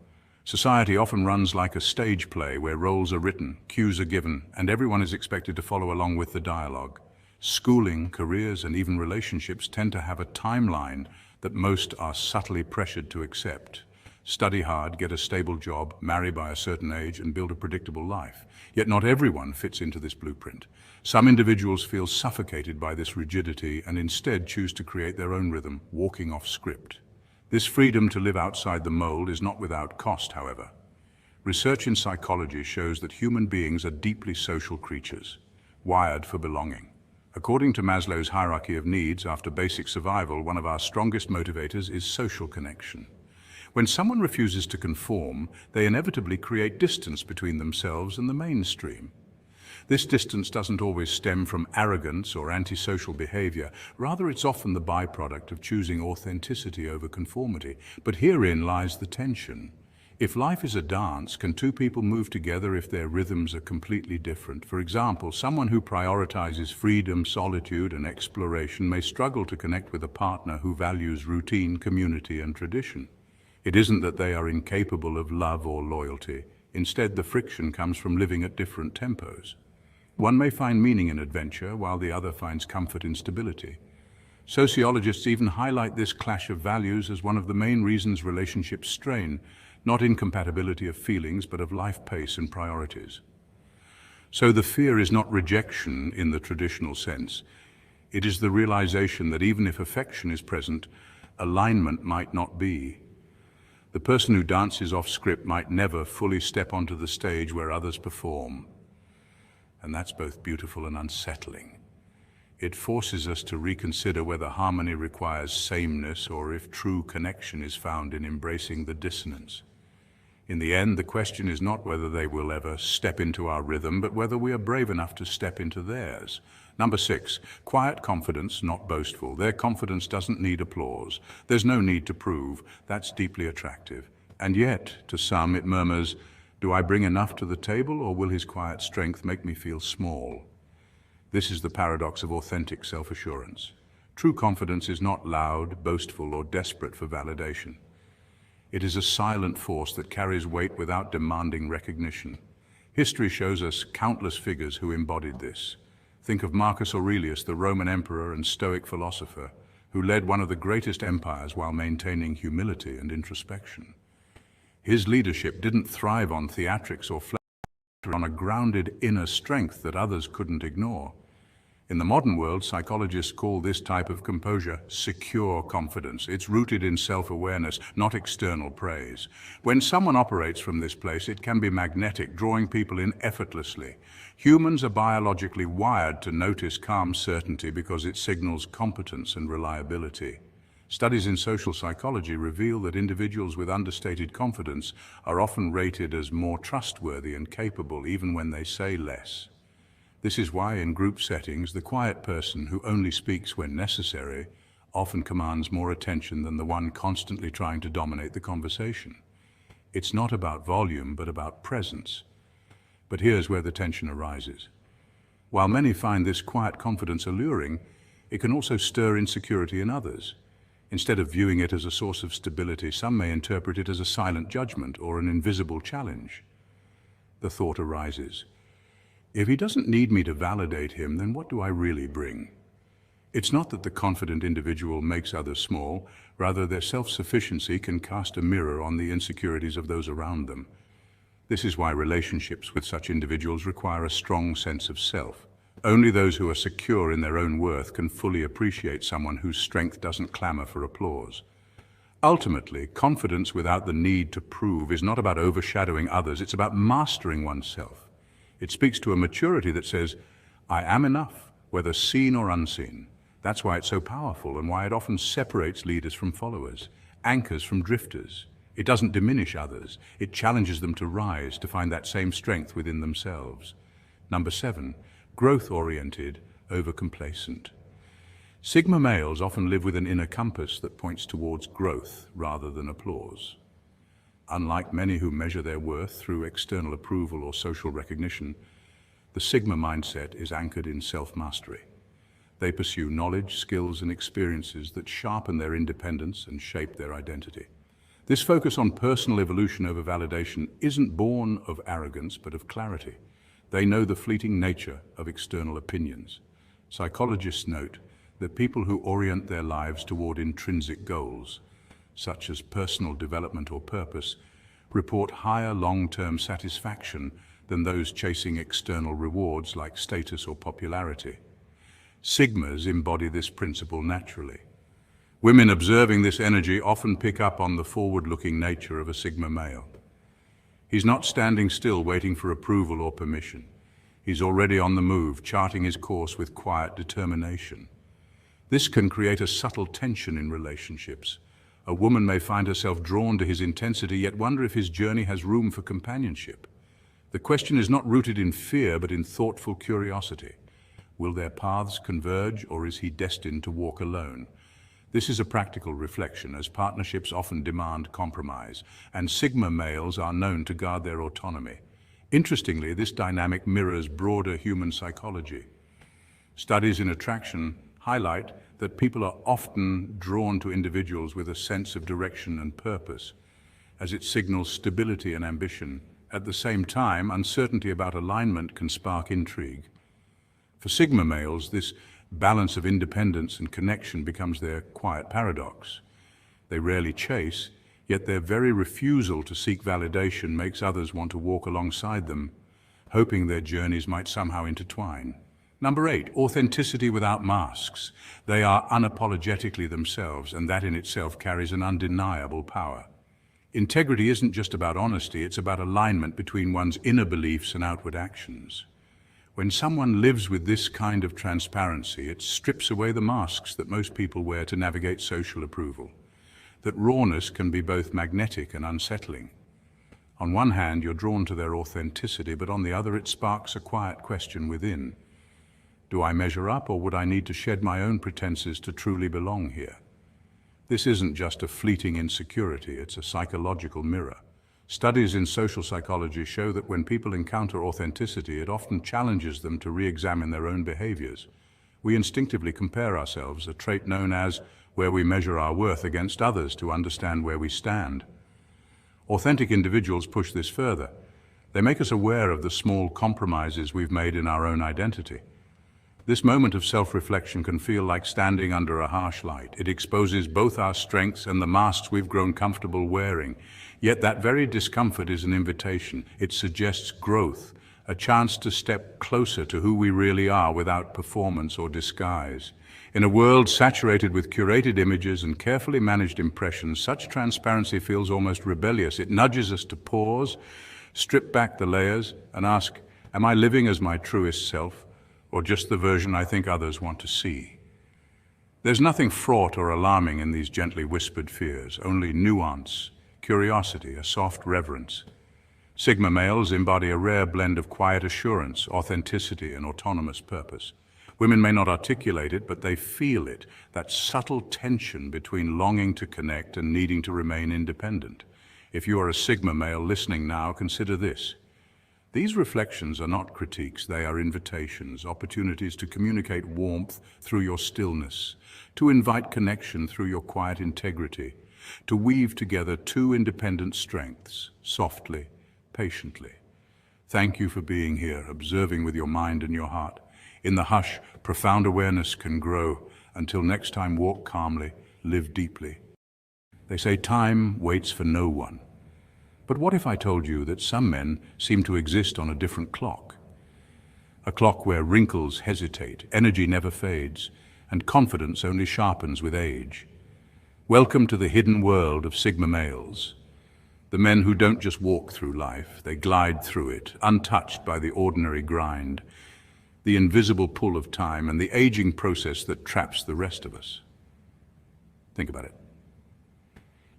Society often runs like a stage play where roles are written, cues are given, and everyone is expected to follow along with the dialogue. Schooling, careers, and even relationships tend to have a timeline that most are subtly pressured to accept. Study hard, get a stable job, marry by a certain age, and build a predictable life. Yet not everyone fits into this blueprint. Some individuals feel suffocated by this rigidity and instead choose to create their own rhythm, walking off script. This freedom to live outside the mold is not without cost, however. Research in psychology shows that human beings are deeply social creatures, wired for belonging. According to Maslow's hierarchy of needs, after basic survival, one of our strongest motivators is social connection. When someone refuses to conform, they inevitably create distance between themselves and the mainstream. This distance doesn't always stem from arrogance or antisocial behavior. Rather, it's often the byproduct of choosing authenticity over conformity. But herein lies the tension. If life is a dance, can two people move together if their rhythms are completely different? For example, someone who prioritizes freedom, solitude, and exploration may struggle to connect with a partner who values routine, community, and tradition. It isn't that they are incapable of love or loyalty. Instead, the friction comes from living at different tempos. One may find meaning in adventure, while the other finds comfort in stability. Sociologists even highlight this clash of values as one of the main reasons relationships strain, not incompatibility of feelings, but of life pace and priorities. So the fear is not rejection in the traditional sense. It is the realization that even if affection is present, alignment might not be. The person who dances off script might never fully step onto the stage where others perform. And that's both beautiful and unsettling. It forces us to reconsider whether harmony requires sameness or if true connection is found in embracing the dissonance. In the end, the question is not whether they will ever step into our rhythm, but whether we are brave enough to step into theirs. Number 6, quiet confidence, not boastful. Their confidence doesn't need applause. There's no need to prove. That's deeply attractive. And yet, to some, it murmurs, do I bring enough to the table, or will his quiet strength make me feel small? This is the paradox of authentic self-assurance. True confidence is not loud, boastful, or desperate for validation. It is a silent force that carries weight without demanding recognition. History shows us countless figures who embodied this. Think of Marcus Aurelius, the Roman emperor and Stoic philosopher, who led one of the greatest empires while maintaining humility and introspection. His leadership didn't thrive on theatrics or flattery, but on a grounded inner strength that others couldn't ignore. In the modern world, psychologists call this type of composure secure confidence. It's rooted in self-awareness, not external praise. When someone operates from this place, it can be magnetic, drawing people in effortlessly. Humans are biologically wired to notice calm certainty because it signals competence and reliability. Studies in social psychology reveal that individuals with understated confidence are often rated as more trustworthy and capable, even when they say less. This is why in group settings, the quiet person who only speaks when necessary often commands more attention than the one constantly trying to dominate the conversation. It's not about volume, but about presence. But here's where the tension arises. While many find this quiet confidence alluring, it can also stir insecurity in others. Instead of viewing it as a source of stability, some may interpret it as a silent judgment or an invisible challenge. The thought arises, if he doesn't need me to validate him, then what do I really bring? It's not that the confident individual makes others small, rather their self-sufficiency can cast a mirror on the insecurities of those around them. This is why relationships with such individuals require a strong sense of self. Only those who are secure in their own worth can fully appreciate someone whose strength doesn't clamor for applause. Ultimately, confidence without the need to prove is not about overshadowing others, it's about mastering oneself. It speaks to a maturity that says, I am enough, whether seen or unseen. That's why it's so powerful and why it often separates leaders from followers, anchors from drifters. It doesn't diminish others. It challenges them to rise, to find that same strength within themselves. Number 7, growth-oriented over complacent. Sigma males often live with an inner compass that points towards growth rather than applause. Unlike many who measure their worth through external approval or social recognition, the Sigma mindset is anchored in self-mastery. They pursue knowledge, skills, and experiences that sharpen their independence and shape their identity. This focus on personal evolution over validation isn't born of arrogance, but of clarity. They know the fleeting nature of external opinions. Psychologists note that people who orient their lives toward intrinsic goals, such as personal development or purpose, report higher long-term satisfaction than those chasing external rewards like status or popularity. Sigmas embody this principle naturally. Women observing this energy often pick up on the forward-looking nature of a Sigma male. He's not standing still waiting for approval or permission. He's already on the move, charting his course with quiet determination. This can create a subtle tension in relationships. A woman may find herself drawn to his intensity, yet wonder if his journey has room for companionship. The question is not rooted in fear, but in thoughtful curiosity. Will their paths converge, or is he destined to walk alone? This is a practical reflection, as partnerships often demand compromise, and Sigma males are known to guard their autonomy. Interestingly, this dynamic mirrors broader human psychology. Studies in attraction highlight that people are often drawn to individuals with a sense of direction and purpose, as it signals stability and ambition, At the same time, uncertainty about alignment can spark intrigue. For Sigma males, this balance of independence and connection becomes their quiet paradox. They rarely chase, yet their very refusal to seek validation makes others want to walk alongside them, hoping their journeys might somehow intertwine. Number 8, authenticity without masks. They are unapologetically themselves, and that in itself carries an undeniable power. Integrity isn't just about honesty, it's about alignment between one's inner beliefs and outward actions. When someone lives with this kind of transparency, it strips away the masks that most people wear to navigate social approval. That rawness can be both magnetic and unsettling. On one hand, you're drawn to their authenticity, but on the other, it sparks a quiet question within. Do I measure up, or would I need to shed my own pretenses to truly belong here? This isn't just a fleeting insecurity, it's a psychological mirror. Studies in social psychology show that when people encounter authenticity, it often challenges them to re-examine their own behaviors. We instinctively compare ourselves, a trait known as where we measure our worth against others to understand where we stand. Authentic individuals push this further. They make us aware of the small compromises we've made in our own identity. This moment of self-reflection can feel like standing under a harsh light. It exposes both our strengths and the masks we've grown comfortable wearing. Yet that very discomfort is an invitation. It suggests growth, a chance to step closer to who we really are without performance or disguise. In a world saturated with curated images and carefully managed impressions, such transparency feels almost rebellious. It nudges us to pause, strip back the layers, and ask, am I living as my truest self, or just the version I think others want to see? There's nothing fraught or alarming in these gently whispered fears, only nuance, curiosity, a soft reverence. Sigma males embody a rare blend of quiet assurance, authenticity, and autonomous purpose. Women may not articulate it, but they feel it, that subtle tension between longing to connect and needing to remain independent. If you are a Sigma male listening now, consider this. These reflections are not critiques, they are invitations, opportunities to communicate warmth through your stillness, to invite connection through your quiet integrity, to weave together two independent strengths, softly, patiently. Thank you for being here, observing with your mind and your heart. In the hush, profound awareness can grow. Until next time, walk calmly, live deeply. They say time waits for no one. But what if I told you that some men seem to exist on a different clock? A clock where wrinkles hesitate, energy never fades, and confidence only sharpens with age. Welcome to the hidden world of Sigma males. The men who don't just walk through life, they glide through it, untouched by the ordinary grind, the invisible pull of time, and the aging process that traps the rest of us. Think about it.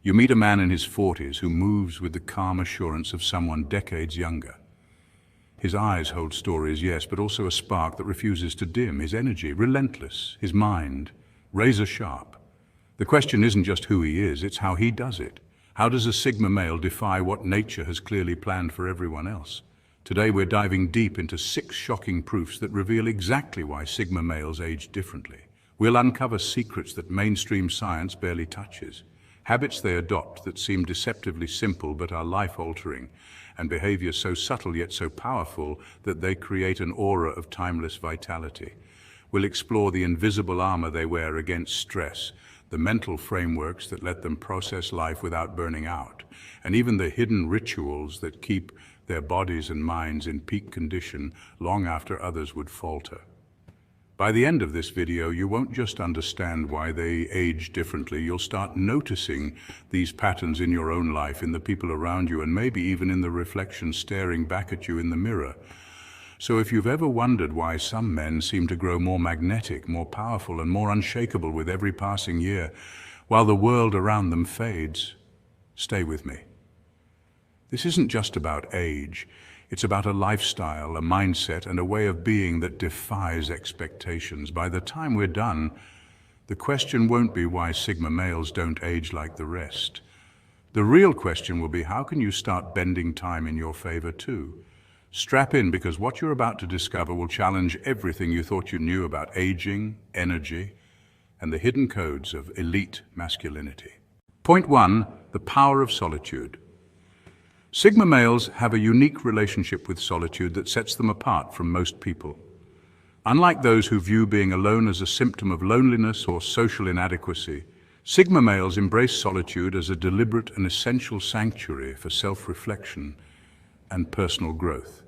You meet a man in his 40s who moves with the calm assurance of someone decades younger. His eyes hold stories, yes, but also a spark that refuses to dim. His energy, relentless. His mind, razor sharp. The question isn't just who he is, it's how he does it. How does a Sigma male defy what nature has clearly planned for everyone else? Today we're diving deep into 6 shocking proofs that reveal exactly why Sigma males age differently. We'll uncover secrets that mainstream science barely touches. Habits they adopt that seem deceptively simple but are life-altering, and behaviors so subtle yet so powerful that they create an aura of timeless vitality. We'll explore the invisible armor they wear against stress, the mental frameworks that let them process life without burning out, and even the hidden rituals that keep their bodies and minds in peak condition long after others would falter. By the end of this video, you won't just understand why they age differently, you'll start noticing these patterns in your own life, in the people around you, and maybe even in the reflection staring back at you in the mirror. So if you've ever wondered why some men seem to grow more magnetic, more powerful, and more unshakable with every passing year, while the world around them fades, stay with me. This isn't just about age. It's about a lifestyle, a mindset, and a way of being that defies expectations. By the time we're done, the question won't be why Sigma males don't age like the rest. The real question will be, how can you start bending time in your favor too? Strap in, because what you're about to discover will challenge everything you thought you knew about aging, energy, and the hidden codes of elite masculinity. Point 1, the power of solitude. Sigma males have a unique relationship with solitude that sets them apart from most people. Unlike those who view being alone as a symptom of loneliness or social inadequacy, Sigma males embrace solitude as a deliberate and essential sanctuary for self-reflection and personal growth.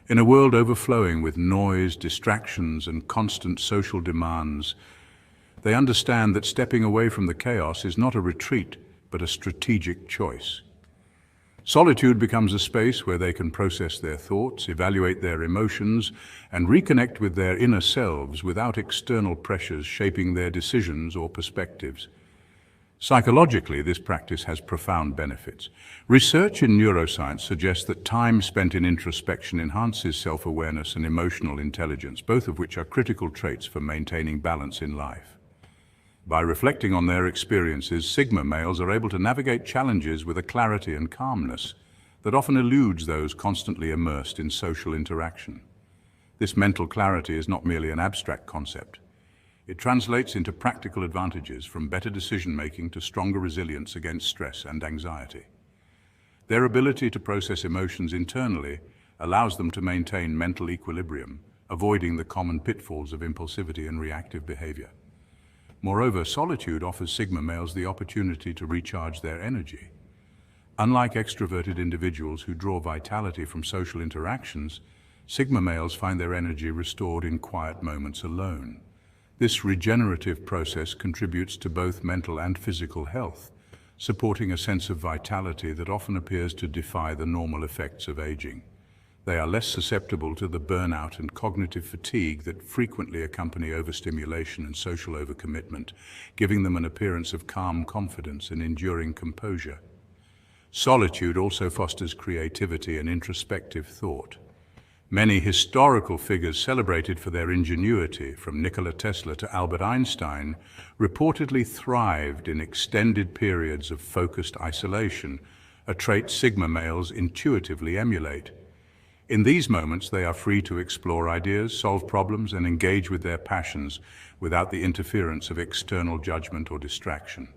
In a world overflowing with noise, distractions, and constant social demands, they understand that stepping away from the chaos is not a retreat, but a strategic choice. Solitude becomes a space where they can process their thoughts, evaluate their emotions, and reconnect with their inner selves without external pressures shaping their decisions or perspectives. Psychologically, this practice has profound benefits. Research in neuroscience suggests that time spent in introspection enhances self-awareness and emotional intelligence, both of which are critical traits for maintaining balance in life. By reflecting on their experiences, Sigma males are able to navigate challenges with a clarity and calmness that often eludes those constantly immersed in social interaction. This mental clarity is not merely an abstract concept. It translates into practical advantages, from better decision-making to stronger resilience against stress and anxiety. Their ability to process emotions internally allows them to maintain mental equilibrium, avoiding the common pitfalls of impulsivity and reactive behavior. Moreover, solitude offers Sigma males the opportunity to recharge their energy. Unlike extroverted individuals who draw vitality from social interactions, Sigma males find their energy restored in quiet moments alone. This regenerative process contributes to both mental and physical health, supporting a sense of vitality that often appears to defy the normal effects of aging. They are less susceptible to the burnout and cognitive fatigue that frequently accompany overstimulation and social overcommitment, giving them an appearance of calm confidence and enduring composure. Solitude also fosters creativity and introspective thought. Many historical figures celebrated for their ingenuity, from Nikola Tesla to Albert Einstein, reportedly thrived in extended periods of focused isolation, a trait Sigma males intuitively emulate. In these moments, they are free to explore ideas, solve problems, and engage with their passions without the interference of external judgment or distraction.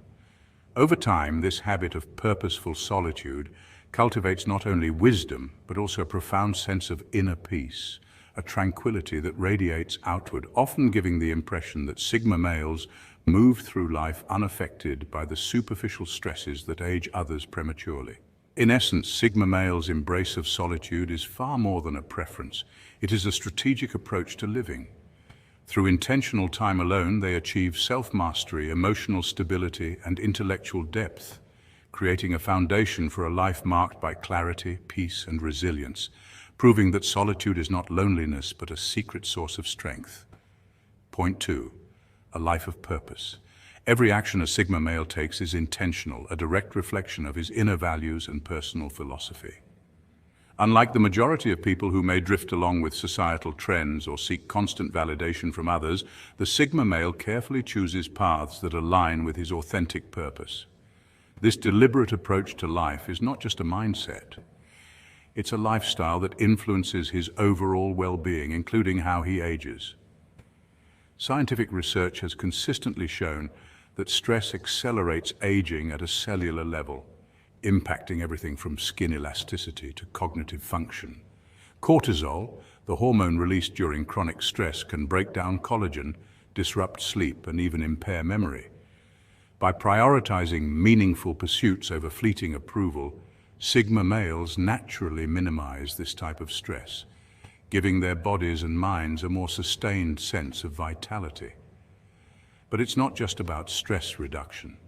Over time, this habit of purposeful solitude cultivates not only wisdom, but also a profound sense of inner peace, a tranquility that radiates outward, often giving the impression that Sigma males move through life unaffected by the superficial stresses that age others prematurely. In essence, Sigma males' embrace of solitude is far more than a preference. It is a strategic approach to living. Through intentional time alone, they achieve self-mastery, emotional stability, and intellectual depth, creating a foundation for a life marked by clarity, peace, and resilience, proving that solitude is not loneliness but a secret source of strength. Point 2. A life of purpose. Every action a Sigma male takes is intentional, a direct reflection of his inner values and personal philosophy. Unlike the majority of people who may drift along with societal trends or seek constant validation from others, the Sigma male carefully chooses paths that align with his authentic purpose. This deliberate approach to life is not just a mindset. It's a lifestyle that influences his overall well-being, including how he ages. Scientific research has consistently shown that stress accelerates aging at a cellular level, impacting everything from skin elasticity to cognitive function. Cortisol, the hormone released during chronic stress, can break down collagen, disrupt sleep, and even impair memory. By prioritizing meaningful pursuits over fleeting approval, Sigma males naturally minimize this type of stress, giving their bodies and minds a more sustained sense of vitality. But it's not just about stress reduction.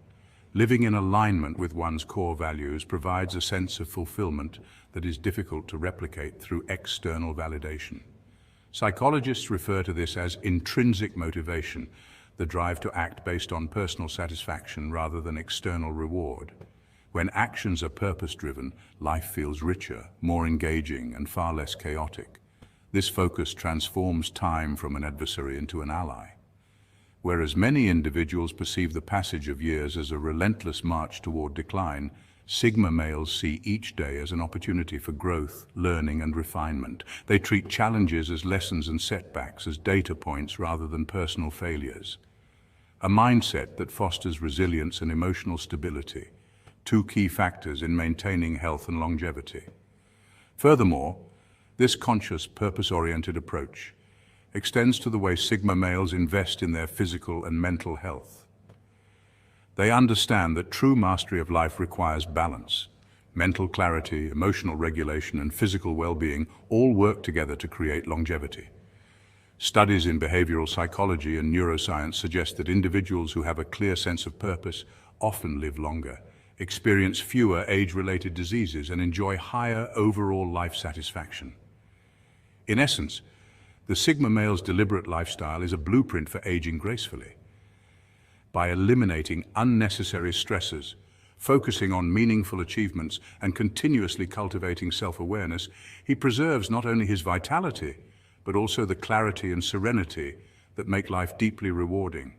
Living in alignment with one's core values provides a sense of fulfillment that is difficult to replicate through external validation. Psychologists refer to this as intrinsic motivation, the drive to act based on personal satisfaction rather than external reward. When actions are purpose-driven, life feels richer, more engaging, and far less chaotic. This focus transforms time from an adversary into an ally. Whereas many individuals perceive the passage of years as a relentless march toward decline, Sigma males see each day as an opportunity for growth, learning, and refinement. They treat challenges as lessons and setbacks as data points rather than personal failures. A mindset that fosters resilience and emotional stability, two key factors in maintaining health and longevity. Furthermore, this conscious, purpose-oriented approach extends to the way Sigma males invest in their physical and mental health. They understand that true mastery of life requires balance. Mental clarity, emotional regulation, and physical well-being all work together to create longevity. Studies in behavioral psychology and neuroscience suggest that individuals who have a clear sense of purpose often live longer, experience fewer age-related diseases, and enjoy higher overall life satisfaction. In essence, the Sigma male's deliberate lifestyle is a blueprint for aging gracefully. By eliminating unnecessary stressors, focusing on meaningful achievements, and continuously cultivating self-awareness, he preserves not only his vitality, but also the clarity and serenity that make life deeply rewarding.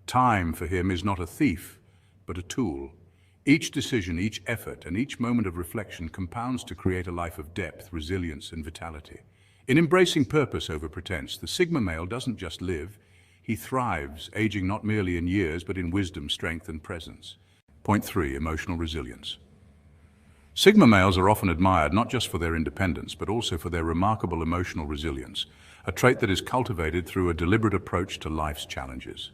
Time for him is not a thief, but a tool. Each decision, each effort, and each moment of reflection compounds to create a life of depth, resilience, and vitality. In embracing purpose over pretense, the Sigma male doesn't just live, he thrives, aging not merely in years, but in wisdom, strength, and presence. Point 3. Emotional resilience. Sigma males are often admired not just for their independence, but also for their remarkable emotional resilience, a trait that is cultivated through a deliberate approach to life's challenges.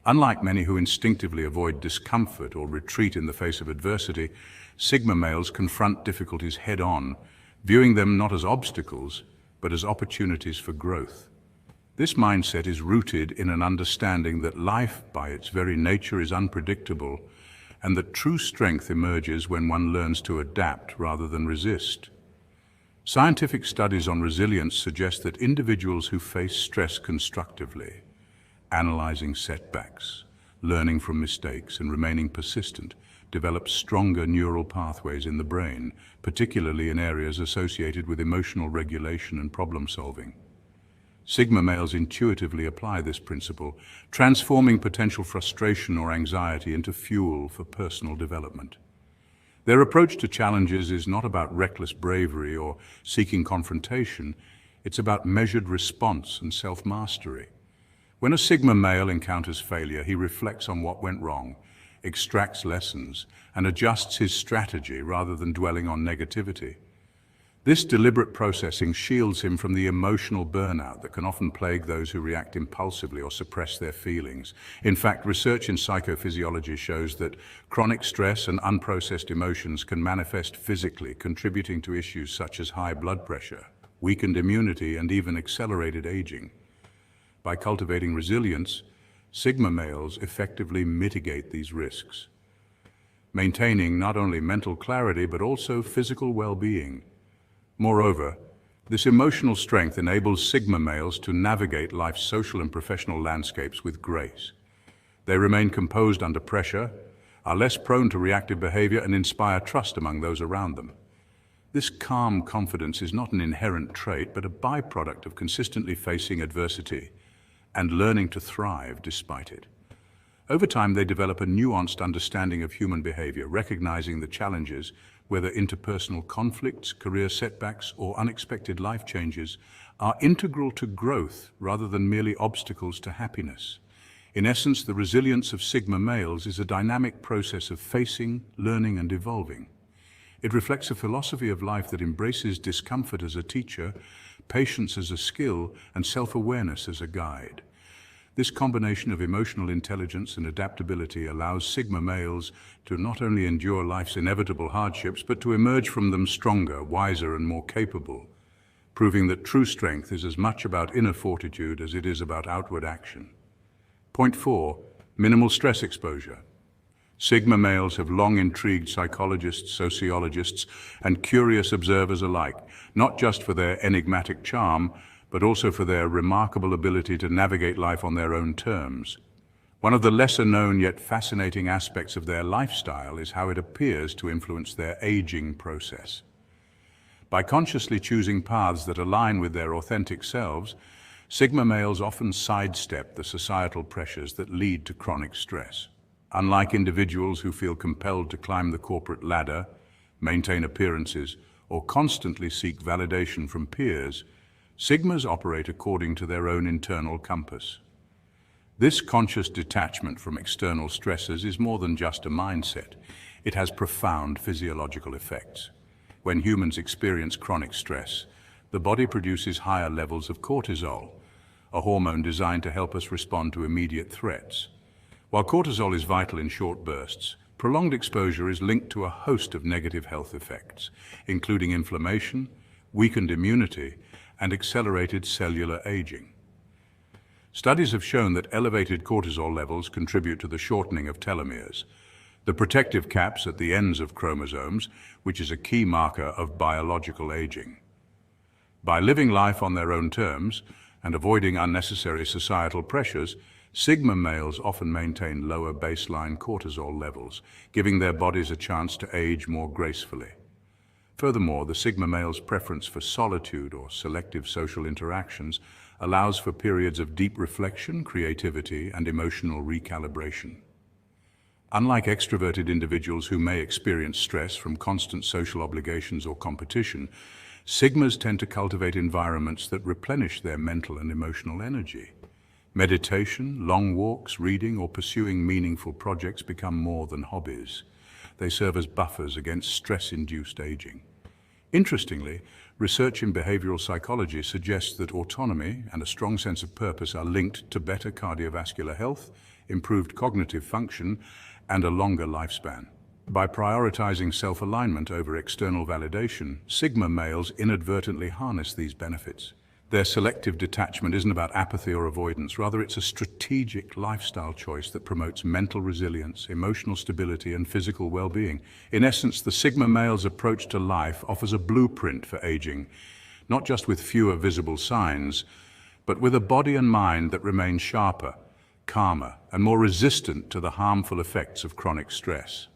Unlike many who instinctively avoid discomfort or retreat in the face of adversity, Sigma males confront difficulties head-on, viewing them not as obstacles, but as opportunities for growth. This mindset is rooted in an understanding that life, by its very nature, is unpredictable, and that true strength emerges when one learns to adapt rather than resist. Scientific studies on resilience suggest that individuals who face stress constructively, analyzing setbacks, learning from mistakes, and remaining persistent, develop stronger neural pathways in the brain, particularly in areas associated with emotional regulation and problem-solving. Sigma males intuitively apply this principle, transforming potential frustration or anxiety into fuel for personal development. Their approach to challenges is not about reckless bravery or seeking confrontation, it's about measured response and self-mastery. When a Sigma male encounters failure, he reflects on what went wrong, extracts lessons, and adjusts his strategy rather than dwelling on negativity. This deliberate processing shields him from the emotional burnout that can often plague those who react impulsively or suppress their feelings. In fact, research in psychophysiology shows that chronic stress and unprocessed emotions can manifest physically, contributing to issues such as high blood pressure, weakened immunity, and even accelerated aging. By cultivating resilience, Sigma males effectively mitigate these risks, maintaining not only mental clarity but also physical well-being. Moreover, this emotional strength enables Sigma males to navigate life's social and professional landscapes with grace. They remain composed under pressure, are less prone to reactive behavior, and inspire trust among those around them. This calm confidence is not an inherent trait, but a byproduct of consistently facing adversity and learning to thrive despite it. Over time, they develop a nuanced understanding of human behavior, recognizing the challenges, whether interpersonal conflicts, career setbacks, or unexpected life changes, are integral to growth rather than merely obstacles to happiness. In essence, the resilience of Sigma males is a dynamic process of facing, learning, and evolving. It reflects a philosophy of life that embraces discomfort as a teacher, patience as a skill, and self-awareness as a guide. This combination of emotional intelligence and adaptability allows Sigma males to not only endure life's inevitable hardships, but to emerge from them stronger, wiser, and more capable, proving that true strength is as much about inner fortitude as it is about outward action. Point 4. Minimal stress exposure. Sigma males have long intrigued psychologists, sociologists, and curious observers alike, not just for their enigmatic charm, but also for their remarkable ability to navigate life on their own terms. One of the lesser-known yet fascinating aspects of their lifestyle is how it appears to influence their aging process. By consciously choosing paths that align with their authentic selves, Sigma males often sidestep the societal pressures that lead to chronic stress. Unlike individuals who feel compelled to climb the corporate ladder, maintain appearances, or constantly seek validation from peers, Sigmas operate according to their own internal compass. This conscious detachment from external stressors is more than just a mindset. It has profound physiological effects. When humans experience chronic stress, the body produces higher levels of cortisol, a hormone designed to help us respond to immediate threats. While cortisol is vital in short bursts, prolonged exposure is linked to a host of negative health effects, including inflammation, weakened immunity, and accelerated cellular aging. Studies have shown that elevated cortisol levels contribute to the shortening of telomeres, the protective caps at the ends of chromosomes, which is a key marker of biological aging. By living life on their own terms and avoiding unnecessary societal pressures, Sigma males often maintain lower baseline cortisol levels, giving their bodies a chance to age more gracefully. Furthermore, the Sigma male's preference for solitude or selective social interactions allows for periods of deep reflection, creativity, and emotional recalibration. Unlike extroverted individuals who may experience stress from constant social obligations or competition, Sigmas tend to cultivate environments that replenish their mental and emotional energy. Meditation, long walks, reading, or pursuing meaningful projects become more than hobbies. They serve as buffers against stress-induced aging. Interestingly, research in behavioral psychology suggests that autonomy and a strong sense of purpose are linked to better cardiovascular health, improved cognitive function, and a longer lifespan. By prioritizing self-alignment over external validation, Sigma males inadvertently harness these benefits. Their selective detachment isn't about apathy or avoidance, rather it's a strategic lifestyle choice that promotes mental resilience, emotional stability, and physical well-being. In essence, the Sigma male's approach to life offers a blueprint for aging, not just with fewer visible signs, but with a body and mind that remain sharper, calmer, and more resistant to the harmful effects of chronic stress.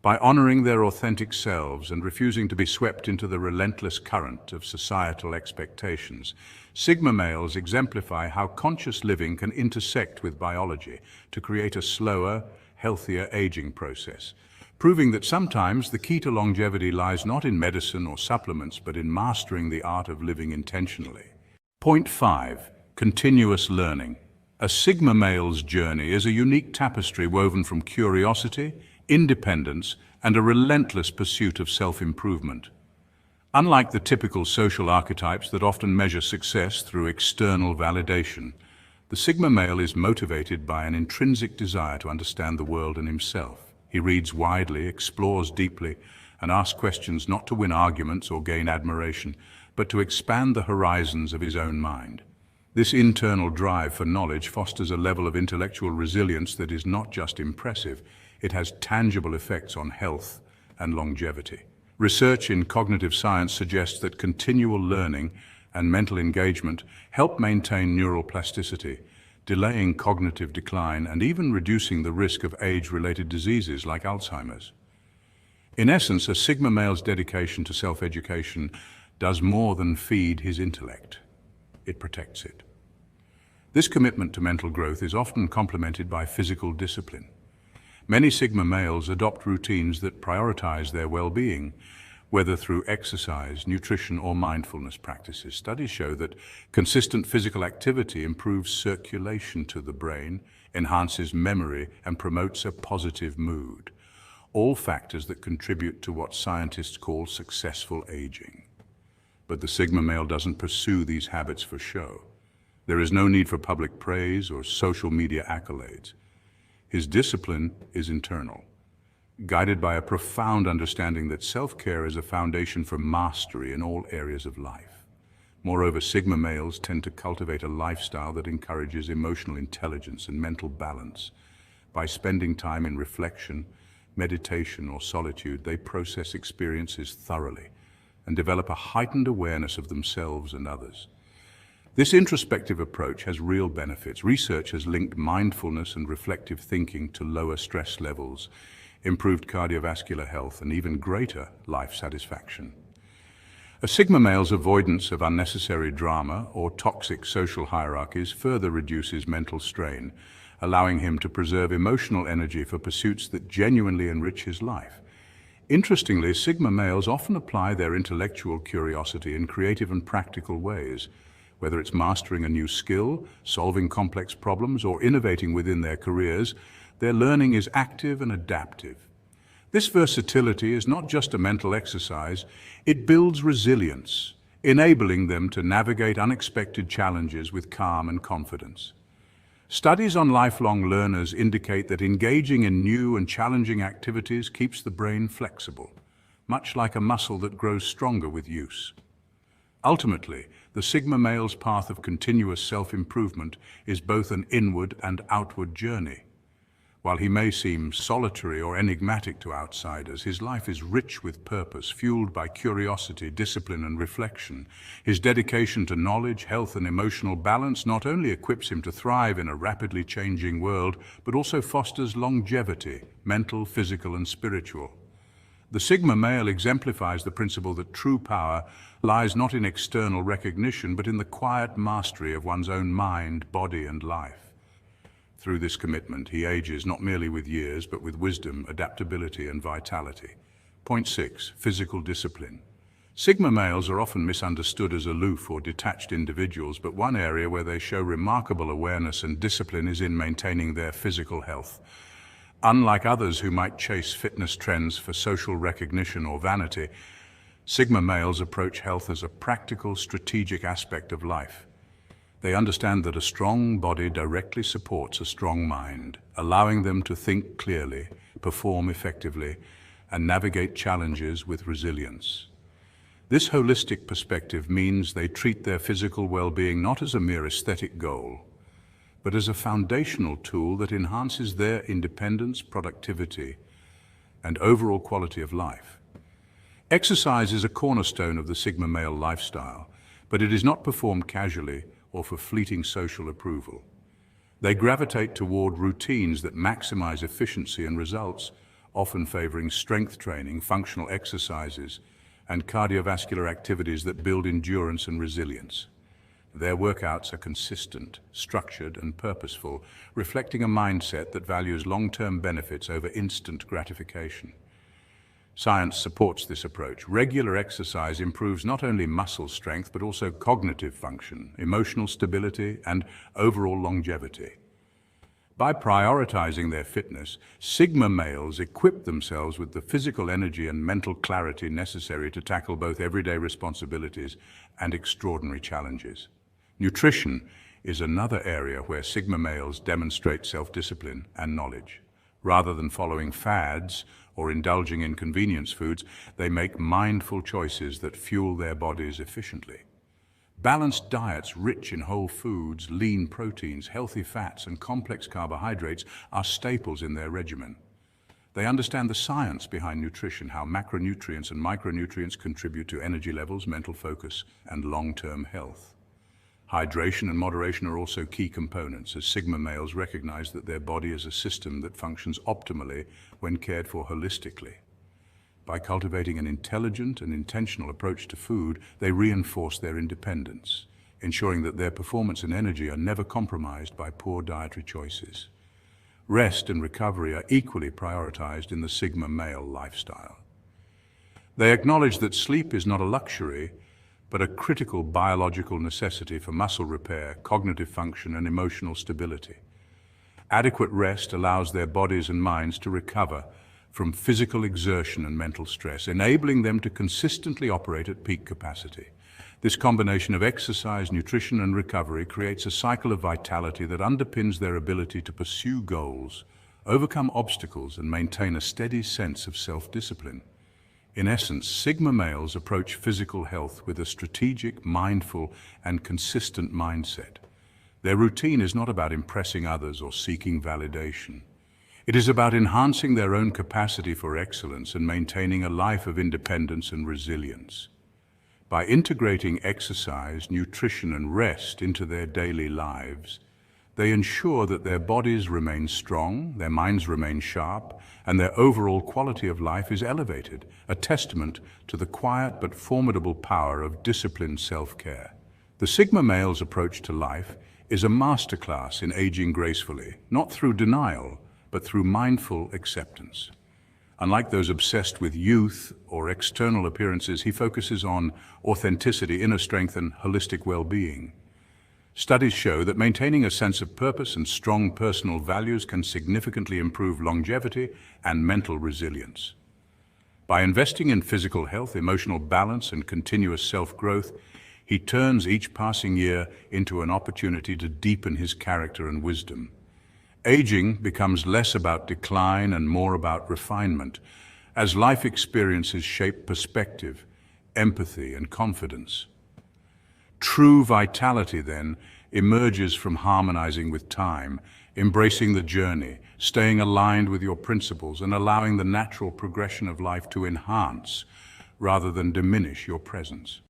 By honoring their authentic selves and refusing to be swept into the relentless current of societal expectations, Sigma males exemplify how conscious living can intersect with biology to create a slower, healthier aging process, proving that sometimes the key to longevity lies not in medicine or supplements, but in mastering the art of living intentionally. Point 5. Continuous learning. A Sigma male's journey is a unique tapestry woven from curiosity, independence, and a relentless pursuit of self-improvement. Unlike the typical social archetypes that often measure success through external validation, the Sigma male is motivated by an intrinsic desire to understand the world and himself. He reads widely, explores deeply, and asks questions not to win arguments or gain admiration, but to expand the horizons of his own mind. This internal drive for knowledge fosters a level of intellectual resilience that is not just impressive, it has tangible effects on health and longevity. Research in cognitive science suggests that continual learning and mental engagement help maintain neural plasticity, delaying cognitive decline and even reducing the risk of age-related diseases like Alzheimer's. In essence, a Sigma male's dedication to self-education does more than feed his intellect. It protects it. This commitment to mental growth is often complemented by physical discipline. Many Sigma males adopt routines that prioritize their well-being, whether through exercise, nutrition, or mindfulness practices. Studies show that consistent physical activity improves circulation to the brain, enhances memory, and promotes a positive mood, all factors that contribute to what scientists call successful aging. But the Sigma male doesn't pursue these habits for show. There is no need for public praise or social media accolades. His discipline is internal, guided by a profound understanding that self-care is a foundation for mastery in all areas of life. Moreover, Sigma males tend to cultivate a lifestyle that encourages emotional intelligence and mental balance. By spending time in reflection, meditation, or solitude, they process experiences thoroughly and develop a heightened awareness of themselves and others. This introspective approach has real benefits. Research has linked mindfulness and reflective thinking to lower stress levels, improved cardiovascular health, and even greater life satisfaction. A Sigma male's avoidance of unnecessary drama or toxic social hierarchies further reduces mental strain, allowing him to preserve emotional energy for pursuits that genuinely enrich his life. Interestingly, Sigma males often apply their intellectual curiosity in creative and practical ways. Whether it's mastering a new skill, solving complex problems, or innovating within their careers, their learning is active and adaptive. This versatility is not just a mental exercise, it builds resilience, enabling them to navigate unexpected challenges with calm and confidence. Studies on lifelong learners indicate that engaging in new and challenging activities keeps the brain flexible, much like a muscle that grows stronger with use. Ultimately, the Sigma male's path of continuous self-improvement is both an inward and outward journey. While he may seem solitary or enigmatic to outsiders, his life is rich with purpose, fueled by curiosity, discipline, and reflection. His dedication to knowledge, health, and emotional balance not only equips him to thrive in a rapidly changing world, but also fosters longevity, mental, physical, and spiritual. The Sigma male exemplifies the principle that true power lies not in external recognition, but in the quiet mastery of one's own mind, body, and life. Through this commitment, he ages not merely with years, but with wisdom, adaptability, and vitality. Point 6. Physical discipline. Sigma males are often misunderstood as aloof or detached individuals, but one area where they show remarkable awareness and discipline is in maintaining their physical health. Unlike others who might chase fitness trends for social recognition or vanity, Sigma males approach health as a practical, strategic aspect of life. They understand that a strong body directly supports a strong mind, allowing them to think clearly, perform effectively, and navigate challenges with resilience. This holistic perspective means they treat their physical well-being not as a mere aesthetic goal, but as a foundational tool that enhances their independence, productivity, and overall quality of life. Exercise is a cornerstone of the Sigma male lifestyle, but it is not performed casually or for fleeting social approval. They gravitate toward routines that maximize efficiency and results, often favoring strength training, functional exercises, and cardiovascular activities that build endurance and resilience. Their workouts are consistent, structured, and purposeful, reflecting a mindset that values long-term benefits over instant gratification. Science supports this approach. Regular exercise improves not only muscle strength, but also cognitive function, emotional stability, and overall longevity. By prioritizing their fitness, Sigma males equip themselves with the physical energy and mental clarity necessary to tackle both everyday responsibilities and extraordinary challenges. Nutrition is another area where Sigma males demonstrate self-discipline and knowledge. Rather than following fads or indulging in convenience foods, they make mindful choices that fuel their bodies efficiently. Balanced diets rich in whole foods, lean proteins, healthy fats, and complex carbohydrates are staples in their regimen. They understand the science behind nutrition, how macronutrients and micronutrients contribute to energy levels, mental focus, and long-term health. Hydration and moderation are also key components, as Sigma males recognize that their body is a system that functions optimally when cared for holistically. By cultivating an intelligent and intentional approach to food, they reinforce their independence, ensuring that their performance and energy are never compromised by poor dietary choices. Rest and recovery are equally prioritized in the Sigma male lifestyle. They acknowledge that sleep is not a luxury, but a critical biological necessity for muscle repair, cognitive function, and emotional stability. Adequate rest allows their bodies and minds to recover from physical exertion and mental stress, enabling them to consistently operate at peak capacity. This combination of exercise, nutrition, and recovery creates a cycle of vitality that underpins their ability to pursue goals, overcome obstacles, and maintain a steady sense of self-discipline. In essence, Sigma males approach physical health with a strategic, mindful, and consistent mindset. Their routine is not about impressing others or seeking validation. It is about enhancing their own capacity for excellence and maintaining a life of independence and resilience. By integrating exercise, nutrition, and rest into their daily lives, they ensure that their bodies remain strong, their minds remain sharp, and their overall quality of life is elevated, a testament to the quiet but formidable power of disciplined self-care. The Sigma male's approach to life is a masterclass in aging gracefully, not through denial, but through mindful acceptance. Unlike those obsessed with youth or external appearances, he focuses on authenticity, inner strength, and holistic well-being. Studies show that maintaining a sense of purpose and strong personal values can significantly improve longevity and mental resilience. By investing in physical health, emotional balance, and continuous self-growth, he turns each passing year into an opportunity to deepen his character and wisdom. Aging becomes less about decline and more about refinement, as life experiences shape perspective, empathy, and confidence. True vitality, then, emerges from harmonizing with time, embracing the journey, staying aligned with your principles, and allowing the natural progression of life to enhance rather than diminish your presence.